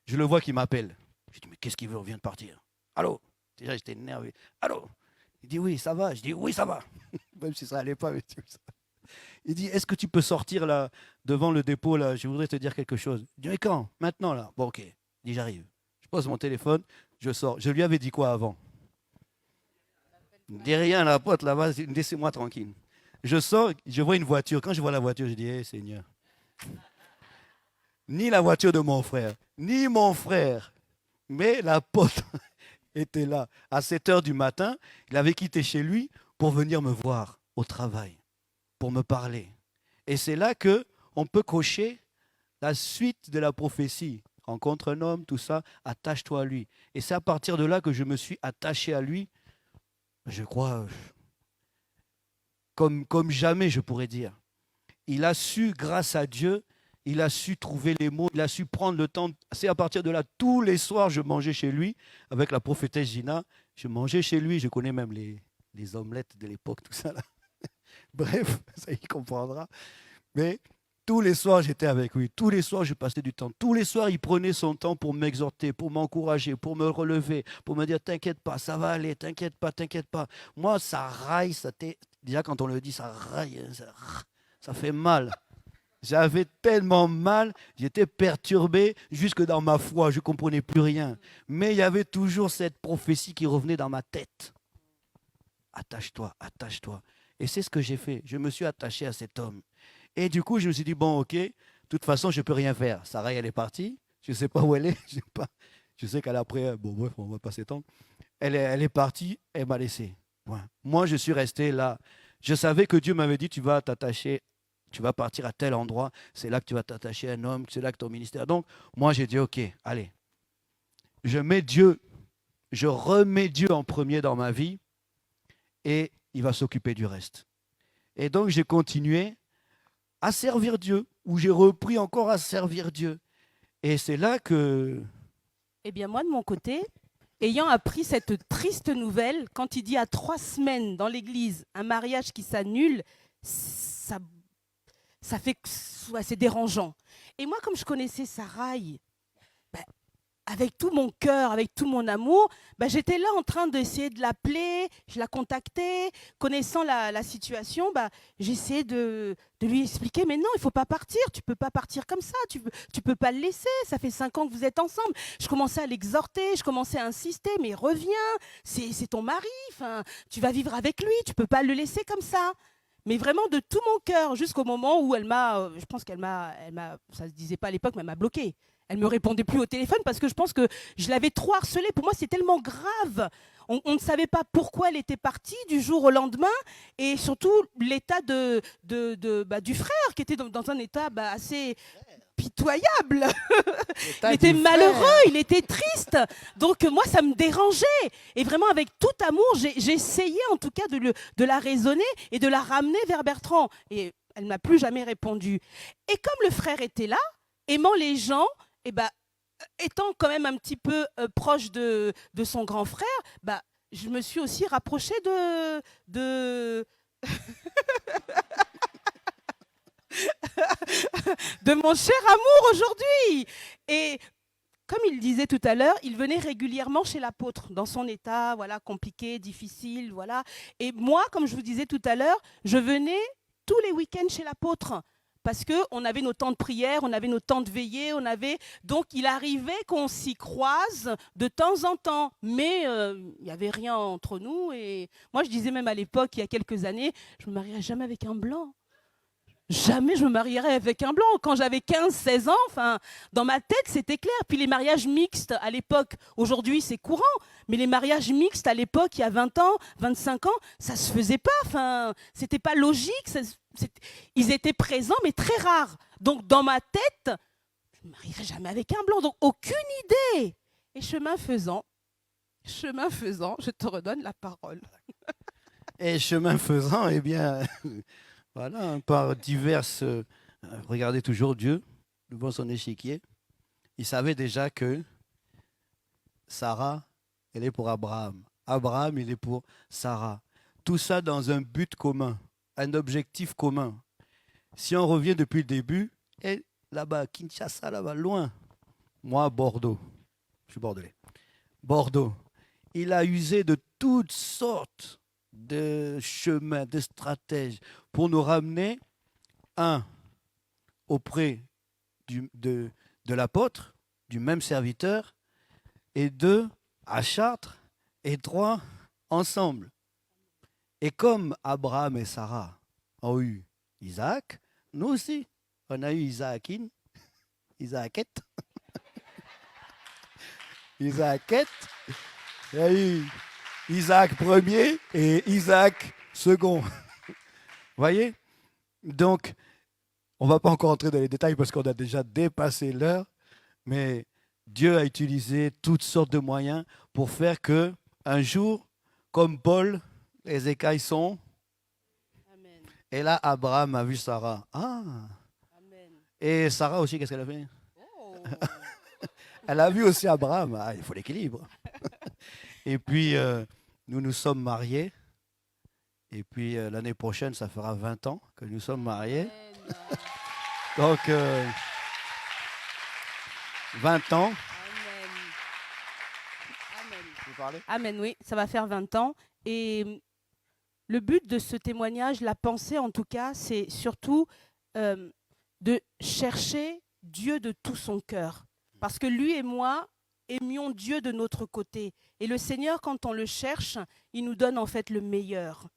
Je le vois qui m'appelle. Je dis, mais qu'est-ce qu'il veut? On vient de partir. Allô? Déjà, j'étais énervé. Allô? Il dit, oui, ça va. Je dis, oui, ça va. Même si ça allait pas. Mais ça. Il dit, est-ce que tu peux sortir là, devant le dépôt, là? Je voudrais te dire quelque chose. Je dis, mais quand? Maintenant, là. Bon, ok. Il dit, j'arrive. Je pose mon téléphone, je sors. Je lui avais dit quoi avant? Dis rien, la pote là-bas, laissez-moi tranquille. Je sors, je vois une voiture. Quand je vois la voiture, je dis, hé Seigneur. Ni la voiture de mon frère, ni mon frère, mais la pote était là. À 7 heures du matin, il avait quitté chez lui pour venir me voir au travail, pour me parler. Et c'est là que on peut cocher la suite de la prophétie. Rencontre un homme, tout ça, attache-toi à lui. Et c'est à partir de là que je me suis attaché à lui, je crois, comme jamais, je pourrais dire. Il a su, grâce à Dieu, il a su trouver les mots, il a su prendre le temps. C'est à partir de là, tous les soirs, je mangeais chez lui, avec la prophétesse Gina. Je mangeais chez lui, je connais même les omelettes de l'époque, tout ça là. Bref, ça y comprendra. Mais tous les soirs, j'étais avec lui. Tous les soirs, je passais du temps. Tous les soirs, il prenait son temps pour m'exhorter, pour m'encourager, pour me relever, pour me dire, t'inquiète pas, ça va aller, t'inquiète pas, t'inquiète pas. Moi, ça raille, déjà quand on le dit, ça raille, hein, ça fait mal. J'avais tellement mal, j'étais perturbé jusque dans ma foi, je ne comprenais plus rien. Mais il y avait toujours cette prophétie qui revenait dans ma tête. Attache-toi, attache-toi. Et c'est ce que j'ai fait. Je me suis attaché à cet homme. Et du coup, je me suis dit, bon, ok, de toute façon, je ne peux rien faire. Sarah, elle est partie. Je ne sais pas où elle est. Je sais qu'elle a après, bon, bref, on ne va pas s'étendre. Elle est partie, elle m'a laissé. Ouais. Moi, je suis resté là. Je savais que Dieu m'avait dit, tu vas t'attacher. Tu vas partir à tel endroit, c'est là que tu vas t'attacher à un homme, c'est là que ton ministère. Donc, moi, j'ai dit, ok, allez, je remets Dieu en premier dans ma vie et il va s'occuper du reste. Et donc, j'ai continué à servir Dieu, ou j'ai repris encore à servir Dieu. Et c'est là que... Eh bien, moi, de mon côté, ayant appris cette triste nouvelle, quand il dit à 3 semaines dans l'église, un mariage qui s'annule, ça fait que c'est dérangeant. Et moi, comme je connaissais Sarai, avec tout mon cœur, avec tout mon amour, j'étais là en train d'essayer de l'appeler, je la contactais, connaissant la situation, j'essayais de lui expliquer, mais non, il ne faut pas partir, tu ne peux pas partir comme ça, tu peux pas le laisser, ça fait 5 ans que vous êtes ensemble. Je commençais à l'exhorter, je commençais à insister, mais reviens, c'est ton mari, tu vas vivre avec lui, tu ne peux pas le laisser comme ça. Mais vraiment de tout mon cœur, jusqu'au moment où elle m'a, je pense qu'elle m'a, ça ne se disait pas à l'époque, mais elle m'a bloquée. Elle ne me répondait plus au téléphone parce que je pense que je l'avais trop harcelée. Pour moi, c'est tellement grave. On ne savait pas pourquoi elle était partie du jour au lendemain et surtout l'état du frère qui était dans un état assez pitoyable. Il était malheureux, il était triste. Donc moi, ça me dérangeait. Et vraiment, avec tout amour, j'ai essayé en tout cas de la raisonner et de la ramener vers Bertrand. Et elle ne m'a plus jamais répondu. Et comme le frère était là, aimant les gens, étant quand même un petit peu proche de son grand frère, je me suis aussi rapprochée de mon cher amour aujourd'hui. Et comme il disait tout à l'heure, il venait régulièrement chez l'apôtre dans son état, voilà, compliqué, difficile, voilà. Et moi, comme je vous disais tout à l'heure, je venais tous les week-ends chez l'apôtre. Parce qu'on avait nos temps de prière, on avait nos temps de veillée, donc il arrivait qu'on s'y croise de temps en temps. Mais il n'y avait rien entre nous. Et moi, je disais même à l'époque, il y a quelques années, je ne me marierai jamais avec un blanc. jamais je me marierais avec un blanc. Quand j'avais 15-16 ans, enfin, dans ma tête, c'était clair. Puis les mariages mixtes à l'époque, aujourd'hui c'est courant, mais les mariages mixtes à l'époque, il y a 20 ans, 25 ans, ça se faisait pas. Enfin, c'était pas logique. Ils étaient présents, mais très rares. Donc dans ma tête, je ne me marierai jamais avec un blanc. Donc aucune idée. Et chemin faisant, je te redonne la parole. Et chemin faisant, eh bien, voilà, par diverses. Regardez toujours Dieu devant son échiquier. Il savait déjà que Sarah, elle est pour Abraham. Abraham, il est pour Sarah. Tout ça dans un but commun, un objectif commun. Si on revient depuis le début, et là-bas, Kinshasa, là-bas, loin. Moi, Bordeaux. Je suis bordelais. Bordeaux. Il a usé de toutes sortes de chemins, de stratèges pour nous ramener, un, auprès de l'apôtre, du même serviteur, et deux, à Chartres, et trois, ensemble. Et comme Abraham et Sarah ont eu Isaac, nous aussi, on a eu Isaakine, Isaakette. Isaakette. Il y a eu Isaac premier et Isaac second. Vous voyez? Donc, on ne va pas encore entrer dans les détails parce qu'on a déjà dépassé l'heure, mais Dieu a utilisé toutes sortes de moyens pour faire que, un jour, comme Paul, les écailles sont. Amen. Et là, Abraham a vu Sarah. Ah! Amen. Et Sarah aussi, qu'est-ce qu'elle a fait? Oh. Elle a vu aussi Abraham. Ah, il faut l'équilibre. Et puis, nous nous sommes mariés. Et puis, l'année prochaine, ça fera 20 ans que nous sommes mariés. Donc, 20 ans. Amen. Amen. Vous parlez? Amen, oui, ça va faire 20 ans. Et le but de ce témoignage, la pensée en tout cas, c'est surtout de chercher Dieu de tout son cœur. Parce que lui et moi aimions Dieu de notre côté. Et le Seigneur, quand on le cherche, il nous donne en fait le meilleur.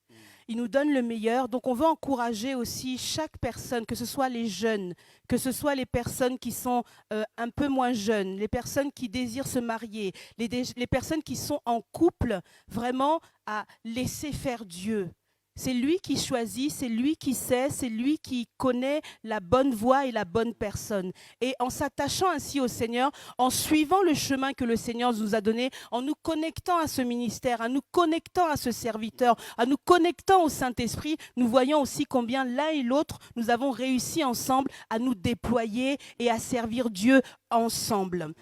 Il nous donne le meilleur. Donc on veut encourager aussi chaque personne, que ce soit les jeunes, que ce soit les personnes qui sont un peu moins jeunes, les personnes qui désirent se marier, les personnes qui sont en couple, vraiment à laisser faire Dieu. C'est lui qui choisit, c'est lui qui sait, c'est lui qui connaît la bonne voie et la bonne personne. Et en s'attachant ainsi au Seigneur, en suivant le chemin que le Seigneur nous a donné, en nous connectant à ce ministère, en nous connectant à ce serviteur, en nous connectant au Saint-Esprit, nous voyons aussi combien l'un et l'autre, nous avons réussi ensemble à nous déployer et à servir Dieu ensemble. Amen.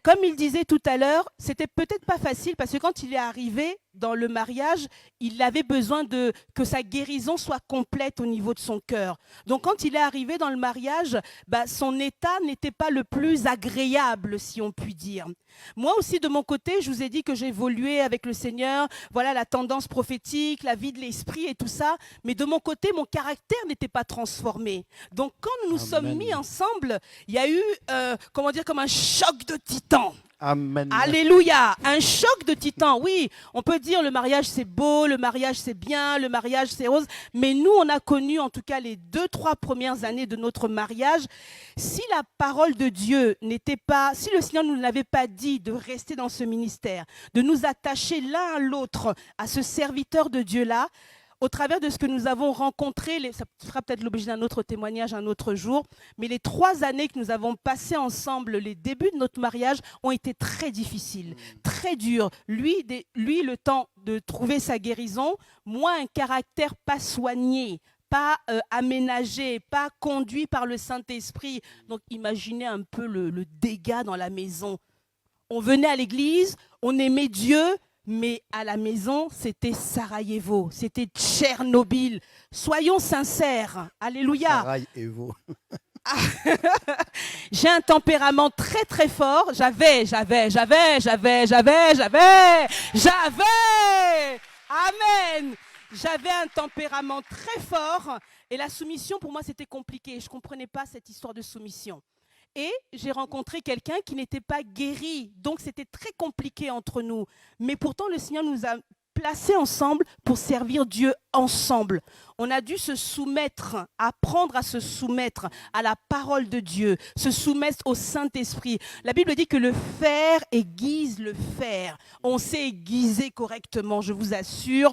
Comme il disait tout à l'heure, c'était peut-être pas facile parce que quand il est arrivé dans le mariage, il avait besoin que sa guérison soit complète au niveau de son cœur. Donc quand il est arrivé dans le mariage, son état n'était pas le plus agréable, si on peut dire. Moi aussi, de mon côté, je vous ai dit que j'évoluais avec le Seigneur, voilà la tendance prophétique, la vie de l'esprit et tout ça, mais de mon côté, mon caractère n'était pas transformé. Donc quand nous nous sommes mis ensemble, il y a eu, comme un choc de titans. Amen. Alléluia, un choc de titans. Oui, on peut dire le mariage c'est beau, le mariage c'est bien, le mariage c'est rose, mais nous on a connu en tout cas les 2-3 premières années de notre mariage. Si la parole de Dieu n'était pas, si le Seigneur ne nous l'avait pas dit de rester dans ce ministère, de nous attacher l'un à l'autre, à ce serviteur de Dieu-là, au travers de ce que nous avons rencontré, ça fera peut-être l'objet d'un autre témoignage un autre jour, mais les 3 années que nous avons passées ensemble, les débuts de notre mariage ont été très difficiles, très durs. Lui, le temps de trouver sa guérison, moi, un caractère pas soigné, pas aménagé, pas conduit par le Saint-Esprit. Donc imaginez un peu le dégât dans la maison. On venait à l'église, on aimait Dieu, mais à la maison, c'était Sarajevo, c'était Tchernobyl. Soyons sincères. Alléluia. Sarajevo. J'ai un tempérament très très fort. J'avais. Amen. J'avais un tempérament très fort. Et la soumission, pour moi, c'était compliqué. Je ne comprenais pas cette histoire de soumission. Et j'ai rencontré quelqu'un qui n'était pas guéri. Donc, c'était très compliqué entre nous. Mais pourtant, le Seigneur nous a placés ensemble pour servir Dieu ensemble. On a dû se soumettre, apprendre à se soumettre à la parole de Dieu, se soumettre au Saint-Esprit. La Bible dit que le fer aiguise le fer. On sait aiguiser correctement, je vous assure.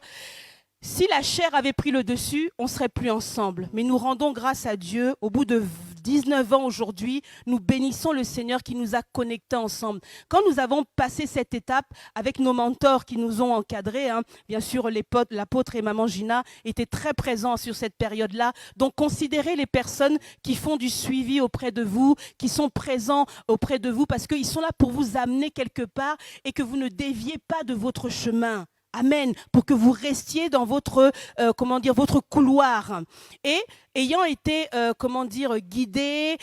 Si la chair avait pris le dessus, on ne serait plus ensemble. Mais nous rendons grâce à Dieu. Au bout de 19 ans aujourd'hui, nous bénissons le Seigneur qui nous a connectés ensemble. Quand nous avons passé cette étape avec nos mentors qui nous ont encadrés, bien sûr l'apôtre et maman Gina étaient très présents sur cette période-là. Donc considérez les personnes qui font du suivi auprès de vous, qui sont présents auprès de vous parce qu'ils sont là pour vous amener quelque part et que vous ne déviez pas de votre chemin. Amen, pour que vous restiez dans votre, votre couloir. Et ayant été, guidés,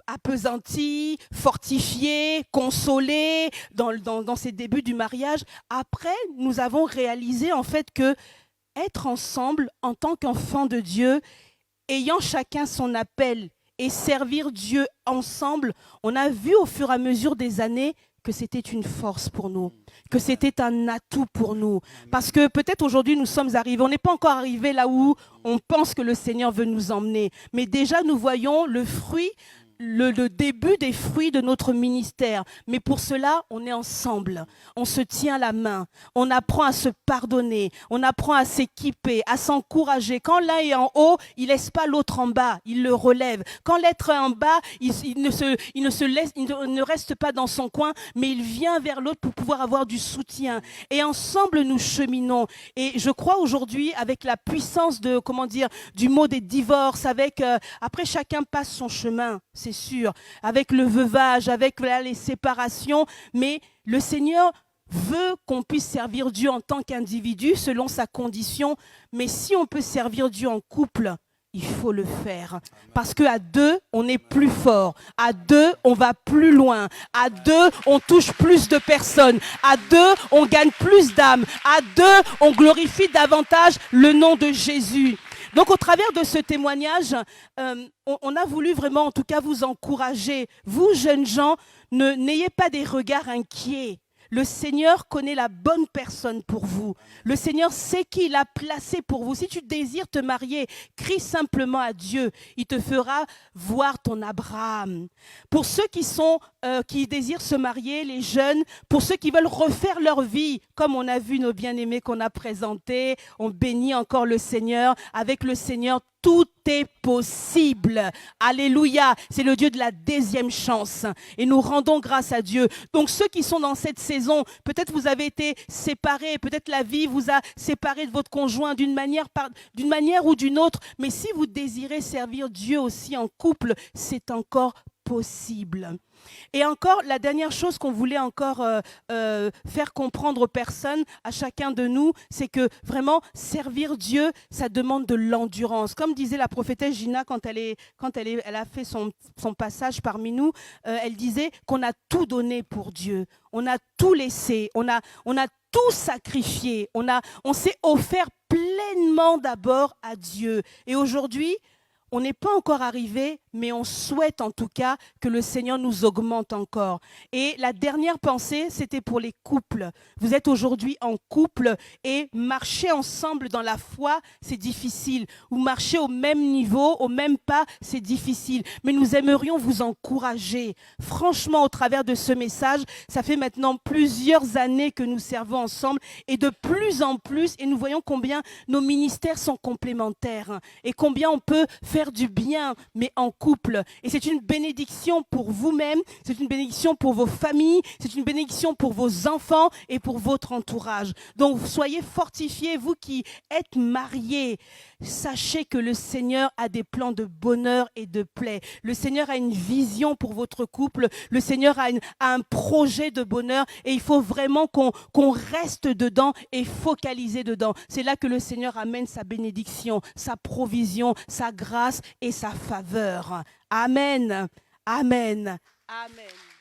appesantis, fortifiés, consolés dans ces débuts du mariage, après, nous avons réalisé en fait que être ensemble en tant qu'enfants de Dieu, ayant chacun son appel et servir Dieu ensemble, on a vu au fur et à mesure des années que c'était une force pour nous, que c'était un atout pour nous. Parce que peut-être aujourd'hui nous sommes arrivés, on n'est pas encore arrivé là où on pense que le Seigneur veut nous emmener, mais déjà nous voyons le fruit, le début des fruits de notre ministère. Mais pour cela, on est ensemble, on se tient la main, on apprend à se pardonner, on apprend à s'équiper, à s'encourager. Quand l'un est en haut, il ne laisse pas l'autre en bas, il le relève. Quand l'être est en bas, il ne reste pas dans son coin, mais il vient vers l'autre pour pouvoir avoir du soutien. Et ensemble, nous cheminons. Et je crois aujourd'hui, avec la puissance du mot des divorces, après chacun passe son chemin, c'est sûr, avec le veuvage, avec les séparations, mais le Seigneur veut qu'on puisse servir Dieu en tant qu'individu selon sa condition, mais si on peut servir Dieu en couple, il faut le faire. Parce qu'à deux, on est plus fort. À deux, on va plus loin. À deux, on touche plus de personnes. À deux, on gagne plus d'âmes. À deux, on glorifie davantage le nom de Jésus. Donc, au travers de ce témoignage, on a voulu vraiment, en tout cas, vous encourager. Vous, jeunes gens, n'ayez pas des regards inquiets. Le Seigneur connaît la bonne personne pour vous. Le Seigneur sait qui il a placé pour vous. Si tu désires te marier, crie simplement à Dieu. Il te fera voir ton Abraham. Pour ceux qui désirent se marier, les jeunes, pour ceux qui veulent refaire leur vie, comme on a vu nos bien-aimés qu'on a présentés, on bénit encore le Seigneur. Avec le Seigneur, tout est possible. Alléluia. C'est le Dieu de la deuxième chance. Et nous rendons grâce à Dieu. Donc ceux qui sont dans cette saison, peut-être vous avez été séparés, peut-être la vie vous a séparé de votre conjoint d'une manière ou d'une autre. Mais si vous désirez servir Dieu aussi en couple, c'est encore possible. Et encore, la dernière chose qu'on voulait encore faire comprendre aux personnes, à chacun de nous, c'est que vraiment, servir Dieu, ça demande de l'endurance. Comme disait la prophétesse Gina quand elle a fait son passage parmi nous, elle disait qu'on a tout donné pour Dieu. On a tout laissé, on a tout sacrifié, on s'est offert pleinement d'abord à Dieu. Et aujourd'hui, on n'est pas encore arrivé, mais on souhaite en tout cas que le Seigneur nous augmente encore. Et la dernière pensée, c'était pour les couples. Vous êtes aujourd'hui en couple et marcher ensemble dans la foi, c'est difficile. Ou marcher au même niveau, au même pas, c'est difficile. Mais nous aimerions vous encourager. Franchement, au travers de ce message, ça fait maintenant plusieurs années que nous servons ensemble et de plus en plus, et nous voyons combien nos ministères sont complémentaires et combien on peut faire du bien, mais en couple. Et c'est une bénédiction pour vous-même, c'est une bénédiction pour vos familles, c'est une bénédiction pour vos enfants et pour votre entourage. Donc, soyez fortifiés, vous qui êtes mariés. Sachez que le Seigneur a des plans de bonheur et de paix. Le Seigneur a une vision pour votre couple. Le Seigneur a un projet de bonheur et il faut vraiment qu'on reste dedans et focaliser dedans. C'est là que le Seigneur amène sa bénédiction, sa provision, sa grâce et sa faveur. Amen. Amen. Amen.